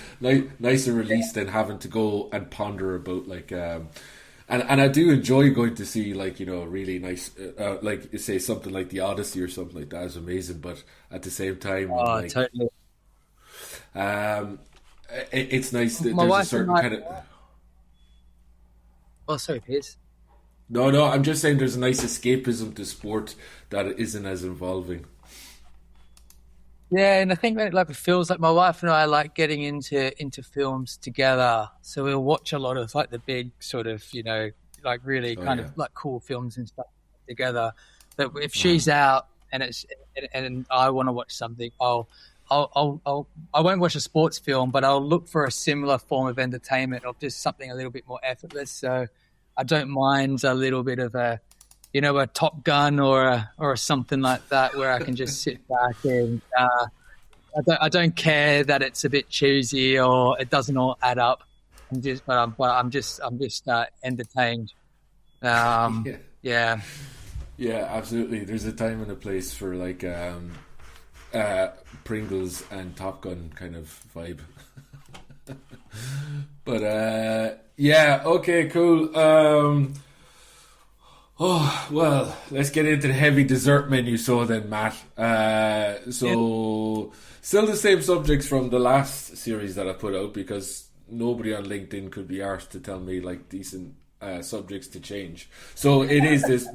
nicer release than having to go and ponder about like, and I do enjoy going to see, like, you know, really nice, like, say something like the Odyssey or something like that is amazing, but at the same time, like, totally. It's nice that there's a certain kind of. Oh, sorry, Piers. No, I'm just saying there's a nice escapism to sport that isn't as involving. Yeah, and I think that, like, it feels like my wife and I like getting into films together. So we'll watch a lot of like the big sort of, you know, like really of like cool films and stuff together. But if she's out and I want to watch something, I'll I won't watch a sports film, but I'll look for a similar form of entertainment, of just something a little bit more effortless. So I don't mind a little bit of a Top Gun or something like that, where I can just sit back and I don't care that it's a bit cheesy or it doesn't all add up. I'm just entertained. Yeah. Yeah, absolutely. There's a time and a place for like Pringles and Top Gun kind of vibe. But yeah, okay, cool. Oh well, let's get into the heavy dessert menu. So then, Matt. Still the same subjects from the last series that I put out, because nobody on LinkedIn could be arsed to tell me like decent subjects to change. So it is this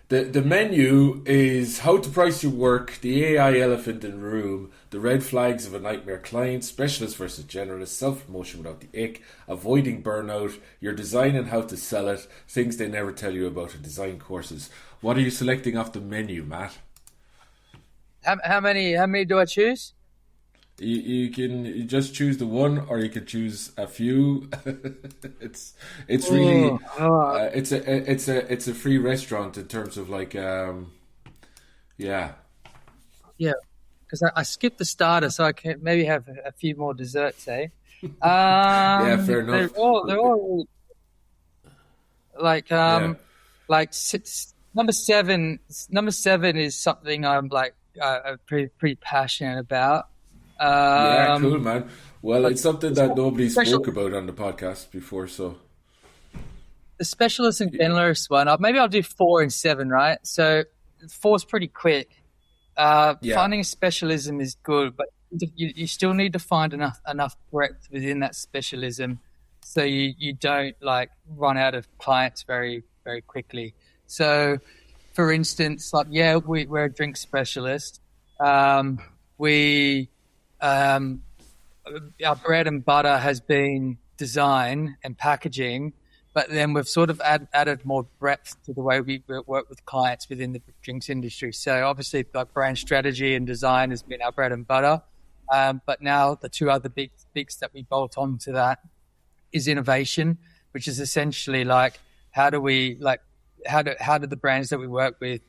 the menu is how to price your work, the AI elephant in the room, the red flags of a nightmare client, specialist versus generalist, self-promotion without the ick, avoiding burnout, your design and how to sell it, things they never tell you about in design courses. What are you selecting off the menu, Matt? How many do I choose? You can just choose the one, or you can choose a few. it's really it's a free restaurant in terms of like yeah, because I skipped the starter, so I can maybe have a few more desserts, eh? Yeah, fair enough. They're all like number seven. Number 7 is something I'm like pretty passionate about. Yeah, cool, man. Well, it's something that nobody spoke about on the podcast before, so the specialist and generalist one, maybe I'll do 4 and 7, right? So 4 is pretty quick. Finding a specialism is good, but you still need to find enough breadth within that specialism, so you don't like run out of clients very, very quickly. So, for instance, like we're a drink specialist. Our bread and butter has been design and packaging, but then we've sort of added more breadth to the way we work with clients within the drinks industry. So obviously, like brand strategy and design has been our bread and butter, but now the 2 other bigs that we bolt on to that is innovation, which is essentially like how do the brands that we work with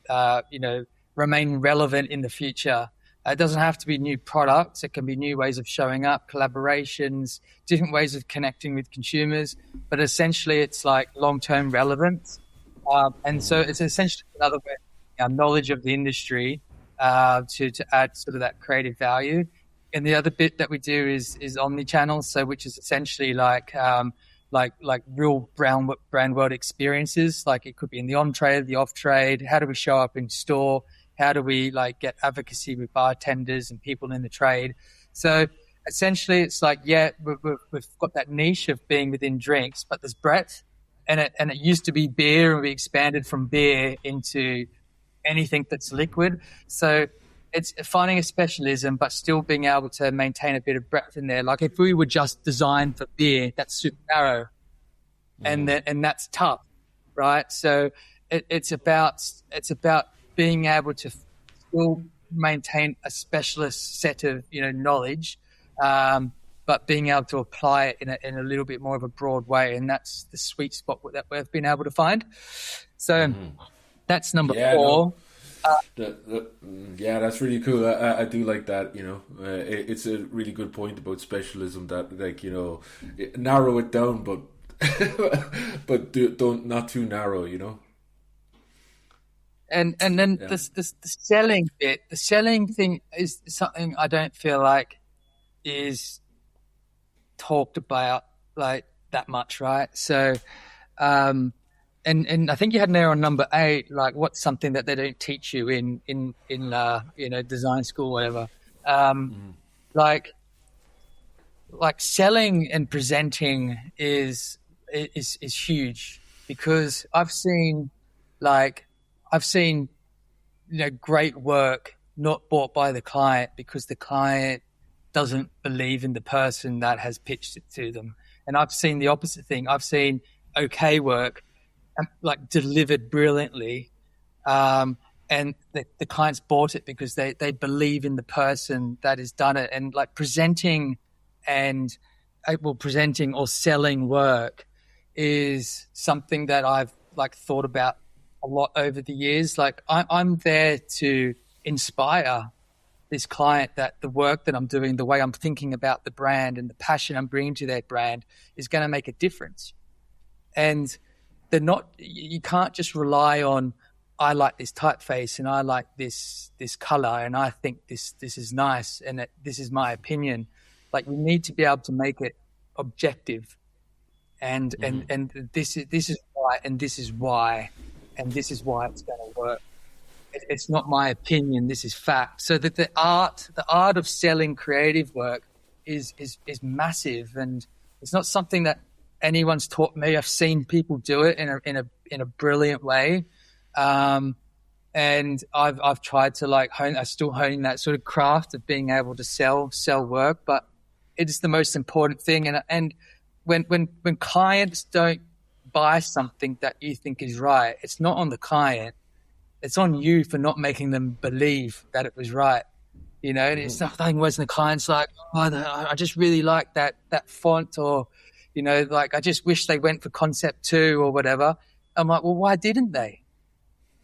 remain relevant in the future. It doesn't have to be new products. It can be new ways of showing up, collaborations, different ways of connecting with consumers. But essentially, it's like long-term relevance. And so it's essentially another way, our knowledge of the industry to add sort of that creative value. And the other bit that we do is omni-channel, so which is essentially like real brand world experiences. Like it could be in the on-trade, the off-trade. How do we show up in store? How do we like get advocacy with bartenders and people in the trade? So essentially, it's like we've got that niche of being within drinks, but there's breadth, and it used to be beer, and we expanded from beer into anything that's liquid. So it's finding a specialism, but still being able to maintain a bit of breadth in there. Like if we were just designed for beer, that's super narrow, and that's tough, right? So it's about being able to still maintain a specialist set of knowledge, but being able to apply it in a little bit more of a broad way, and that's the sweet spot that we've been able to find. So that's number 4. That's really cool. I do like that. It's a really good point about specialism, that narrow it down, but don't not too narrow. And then the selling bit, the selling thing is something I don't feel like is talked about like that much, right? So, and I think you had an error on number 8, like what's something that they don't teach you in design school, whatever. Like selling and presenting is huge, because I've seen great work not bought by the client because the client doesn't believe in the person that has pitched it to them. And I've seen the opposite thing. I've seen okay work like delivered brilliantly, and the clients bought it because they believe in the person that has done it. And like presenting or selling work is something that I've like thought about a lot over the years. Like I'm there to inspire this client that the work that I'm doing, the way I'm thinking about the brand and the passion I'm bringing to that brand is going to make a difference. And you can't just rely on, I like this typeface and I like this color and I think this is nice and this is my opinion. Like we need to be able to make it objective, and this is why, and this is why, and this is why it's going to work. It's not my opinion. This is fact. So that the art of selling creative work is massive, and it's not something that anyone's taught me. I've seen people do it in a brilliant way. And I've tried to I'm still honing that sort of craft of being able to sell work, but it is the most important thing. And when clients don't buy something that you think is right, it's not on the client, it's on you for not making them believe that it was right. You know, and it's nothing worse than the client's like, I just really like that font, or, you know, like I just wish they went for concept 2 or whatever. I'm like, well, why didn't they?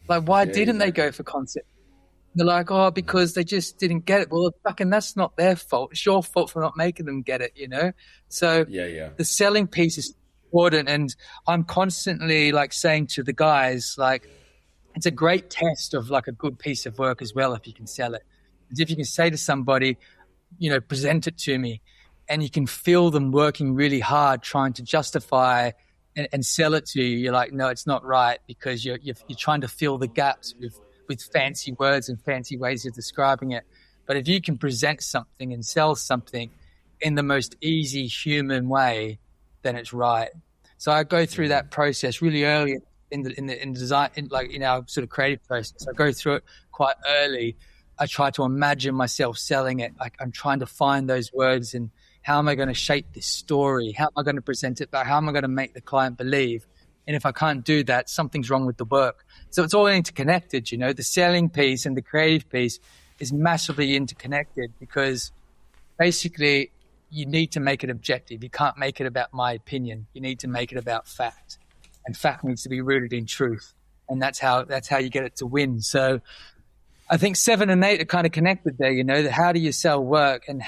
Like, why didn't they go for concept? They're like, oh, because they just didn't get it. Well, fucking that's not their fault. It's your fault for not making them get it, you know? So the selling piece is important. And I'm constantly like saying to the guys, like, it's a great test of like a good piece of work as well if you can sell it. If you can say to somebody, you know, present it to me, and you can feel them working really hard trying to justify and sell it to you, you're like, no, it's not right, because you're trying to fill the gaps with fancy words and fancy ways of describing it. But if you can present something and sell something in the most easy human way, then it's right. So I go through that process really early in design, in our sort of creative process. I go through it quite early. I try to imagine myself selling it. Like I'm trying to find those words and how am I going to shape this story? How am I going to present it back? How am I going to make the client believe? And if I can't do that, something's wrong with the work. So it's all interconnected, you know. The selling piece and the creative piece is massively interconnected, because basically you need to make it objective. You can't make it about my opinion. You need to make it about fact. And fact needs to be rooted in truth. And that's how you get it to win. So I think 7 and 8 are kind of connected there, you know, how do you sell work and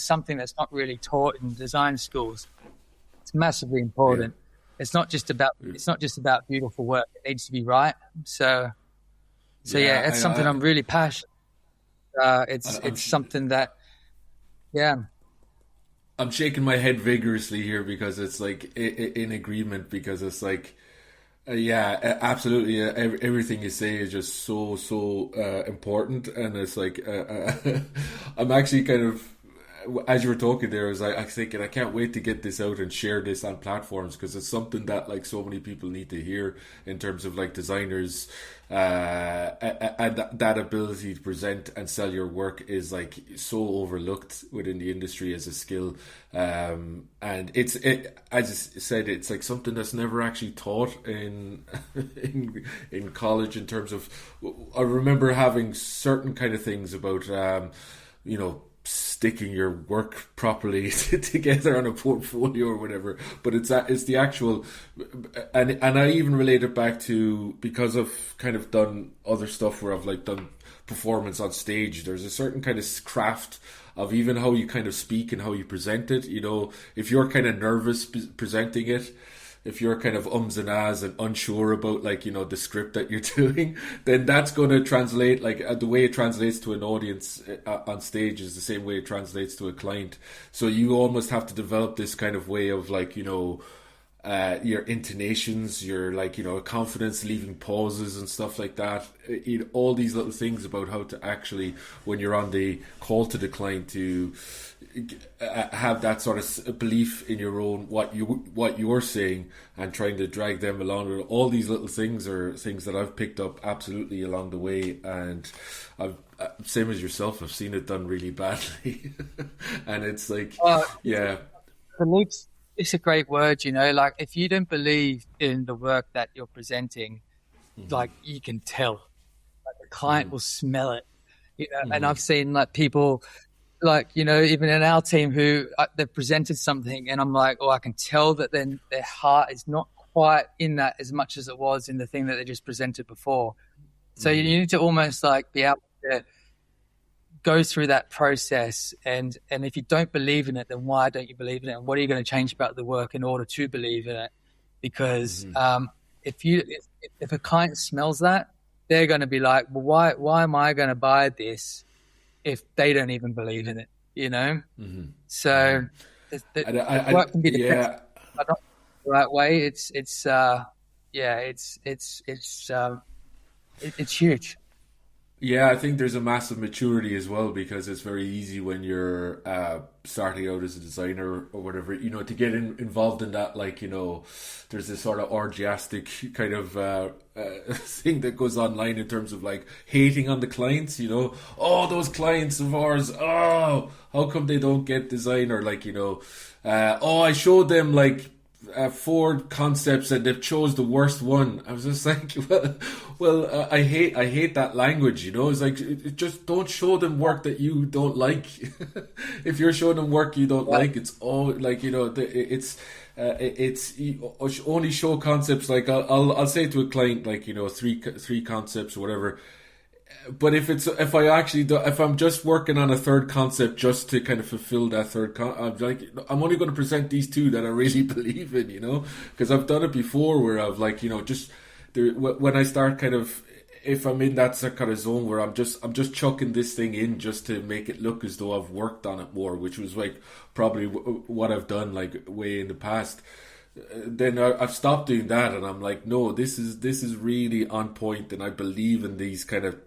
something that's not really taught in design schools. It's massively important. Yeah. It's not just about beautiful work. It needs to be right. So it's something I'm really passionate. It's something that, I'm shaking my head vigorously here because it's like in agreement, because it's like, absolutely. Everything you say is just so important, and it's like I'm actually kind of, as you were talking there, I was thinking I can't wait to get this out and share this on platforms, because it's something that like so many people need to hear in terms of like designers, and that ability to present and sell your work is like so overlooked within the industry as a skill, and as I said, it's like something that's never actually taught in college. In terms of, I remember having certain kind of things about sticking your work properly together on a portfolio or whatever, but it's the actual, and I even relate it back to, because I've kind of done other stuff where I've like done performance on stage. There's a certain kind of craft of even how you kind of speak and how you present it. You know, if you're kind of nervous presenting it, if you're kind of ums and ahs and unsure about like, you know, the script that you're doing, then that's going to translate, like the way it translates to an audience on stage is the same way it translates to a client. So you almost have to develop this kind of way of like, you know, your intonations, your like, you know, confidence, leaving pauses and stuff like that. All these little things about how to actually, when you're on the call to the client, to have that sort of belief in your own what you're saying, and trying to drag them along. All these little things are things that I've picked up absolutely along the way, and I've same as yourself, I've seen it done really badly. And it's like beliefs, it's a great word, you know. Like if you don't believe in the work that you're presenting, like you can tell. Like the client will smell it. And I've seen like people, like, even in our team who they've presented something, and I'm like, I can tell that then their heart is not quite in that as much as it was in the thing that they just presented before. So you need to almost like be able to go through that process, and if you don't believe in it, then why don't you believe in it, and what are you going to change about the work in order to believe in it? Because if a client smells that, they're going to be like, well, why am I going to buy this if they don't even believe in it? So the work can be defensive, but not the right way. It's huge. Yeah, I think there's a massive maturity as well, because it's very easy when you're starting out as a designer or whatever, to get involved in that. Like, there's this sort of orgiastic kind of thing that goes online in terms of like hating on the clients, those clients of ours, how come they don't get design? Or like, I showed them like 4 concepts and they've chose the worst one. I was just like, well, I hate that language. It's like, just don't show them work that you don't like. If you're showing them work you don't like, it's all like, it's only show concepts. Like I'll say to a client, like, 3 concepts or whatever. But if I'm just working on a 3rd concept just to kind of fulfill that 3rd I'm only going to present these 2 that I really believe in, because I've done it before where I've like, just there, when I start kind of, if I'm in that kind of zone where I'm just chucking this thing in just to make it look as though I've worked on it more, which was like probably what I've done like way in the past. Then I've stopped doing that, and I'm like, no, this is really on point, and I believe in these kind of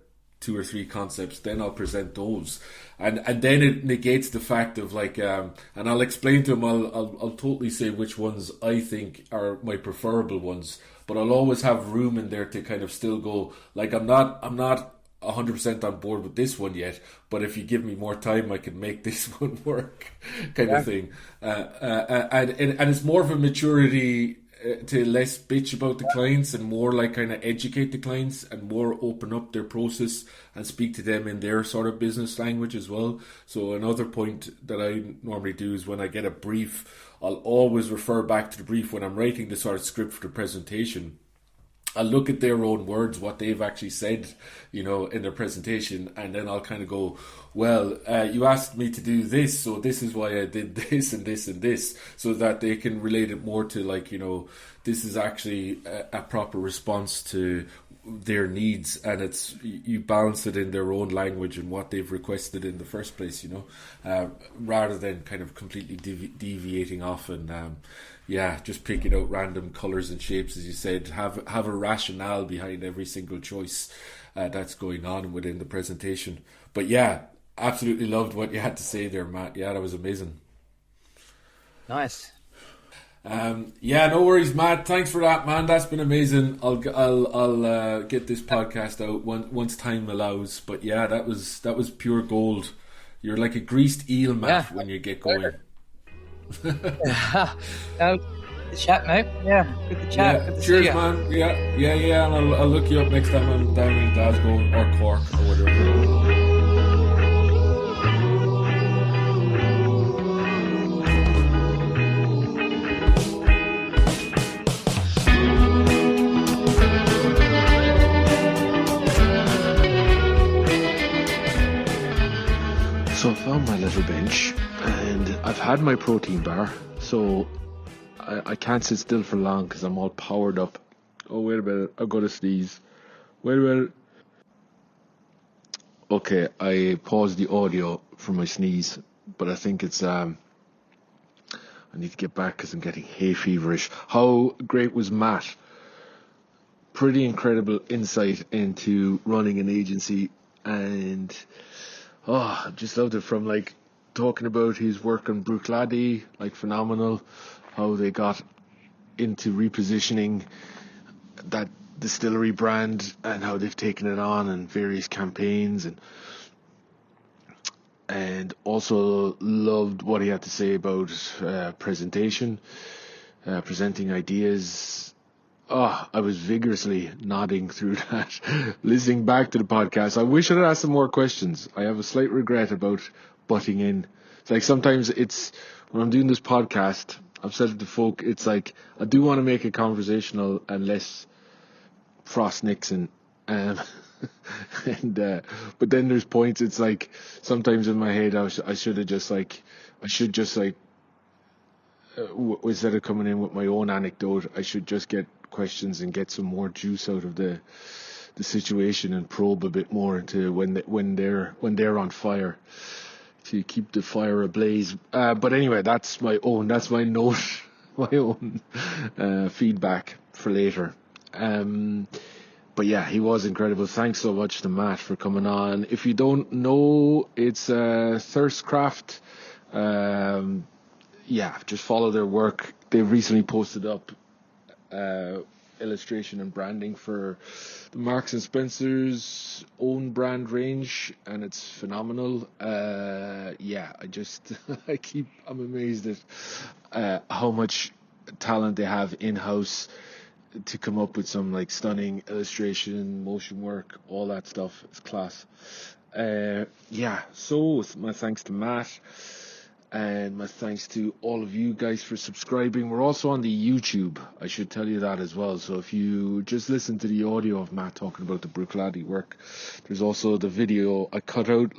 2 or 3 concepts. Then I'll present those, and then it negates the fact of like, and I'll explain to them. I'll totally say which ones I think are my preferable ones, but I'll always have room in there to kind of still go like, I'm not 100% on board with this one yet, but if you give me more time I can make this one work, kind of thing. And it's more of a maturity to less bitch about the clients and more like kind of educate the clients and more open up their process and speak to them in their sort of business language as well. So another point that I normally do is when I get a brief, I'll always refer back to the brief when I'm writing the sort of script for the presentation. I'll look at their own words, what they've actually said, in their presentation, and then I'll kind of go, well, you asked me to do this, so this is why I did this and this and this, so that they can relate it more to like, this is actually a proper response to their needs, and it's, you balance it in their own language and what they've requested in the first place, rather than kind of completely deviating off and just picking out random colours and shapes, as you said. Have a rationale behind every single choice that's going on within the presentation. But yeah, absolutely loved what you had to say there, Matt. Yeah, that was amazing. Nice. No worries, Matt. Thanks for that, man. That's been amazing. I'll get this podcast out once time allows. But yeah, that was pure gold. You're like a greased eel, Matt, when you get going. The chat, mate. Yeah, good to chat. Good to cheers, see you. man. Yeah. And I'll look you up next time I'm down in Glasgow or Cork or whatever. So I found my little bench and I've had my protein bar, so I can't sit still for long because I'm all powered up. Oh, wait a minute, I've got to sneeze. Wait a minute. Okay, I paused the audio for my sneeze, but I think it's I need to get back because I'm getting hay feverish. How great was Matt? Pretty incredible insight into running an agency, and I just loved it, from like talking about his work on Bruichladdich, like phenomenal, how they got into repositioning that distillery brand and how they've taken it on in various campaigns, and also loved what he had to say about presentation, presenting ideas, I was vigorously nodding through that, listening back to the podcast. I wish I'd asked some more questions. I have a slight regret about butting in. It's like sometimes when I'm doing this podcast, I've said it to folk, it's like I do want to make it conversational and less Frost Nixon. But then there's points, it's like sometimes in my head I should just instead of coming in with my own anecdote, I should just get questions and get some more juice out of the situation and probe a bit more into when they're on fire, to keep the fire ablaze. But anyway, that's my note, my own feedback for later. But yeah, he was incredible. Thanks so much to Matt for coming on. If you don't know, it's Thirstcraft. Just follow their work. They've recently posted up illustration and branding for the Marks and Spencer's own brand range, and it's phenomenal. I'm amazed at how much talent they have in-house to come up with some like stunning illustration, motion work, all that stuff. It's class. So my thanks to Matt. And my thanks to all of you guys for subscribing. We're also on the YouTube. I should tell you that as well. So if you just listen to the audio of Matt talking about the Bruichladdich work, there's also the video. I cut out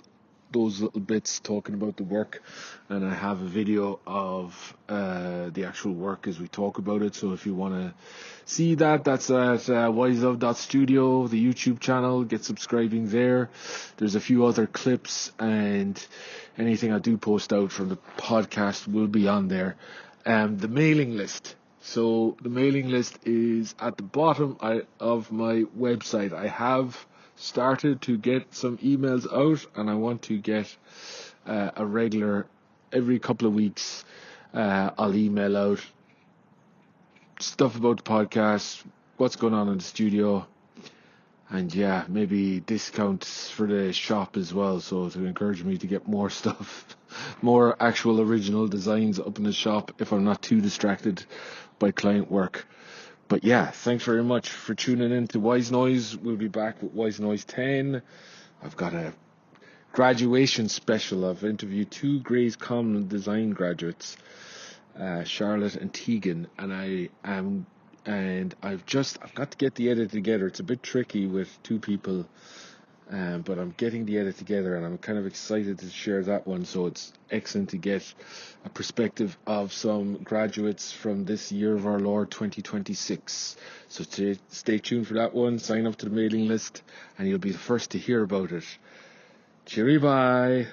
those little bits talking about the work, and I have a video of the actual work as we talk about it. So if you want to see that, that's at wiselove.studio, the YouTube channel. Get subscribing there. There's a few other clips, and anything I do post out from the podcast will be on there. The mailing list. So the mailing list is at the bottom of my website. I have started to get some emails out, and I want to get a regular, every couple of weeks, I'll email out stuff about the podcast, what's going on in the studio, and maybe discounts for the shop as well, so to encourage me to get more stuff, more actual original designs up in the shop if I'm not too distracted by client work. But thanks very much for tuning in to Wise Noise. We'll be back with Wise Noise 10. I've got a graduation special. I've interviewed 2 Gray's Common Design graduates, Charlotte and Tegan, and I've got to get the edit together. It's a bit tricky with 2 people, but I'm getting the edit together, and I'm kind of excited to share that one. So it's excellent to get a perspective of some graduates from this year of our Lord 2026. So stay tuned for that one. Sign up to the mailing list, and you'll be the first to hear about it. Cheery bye.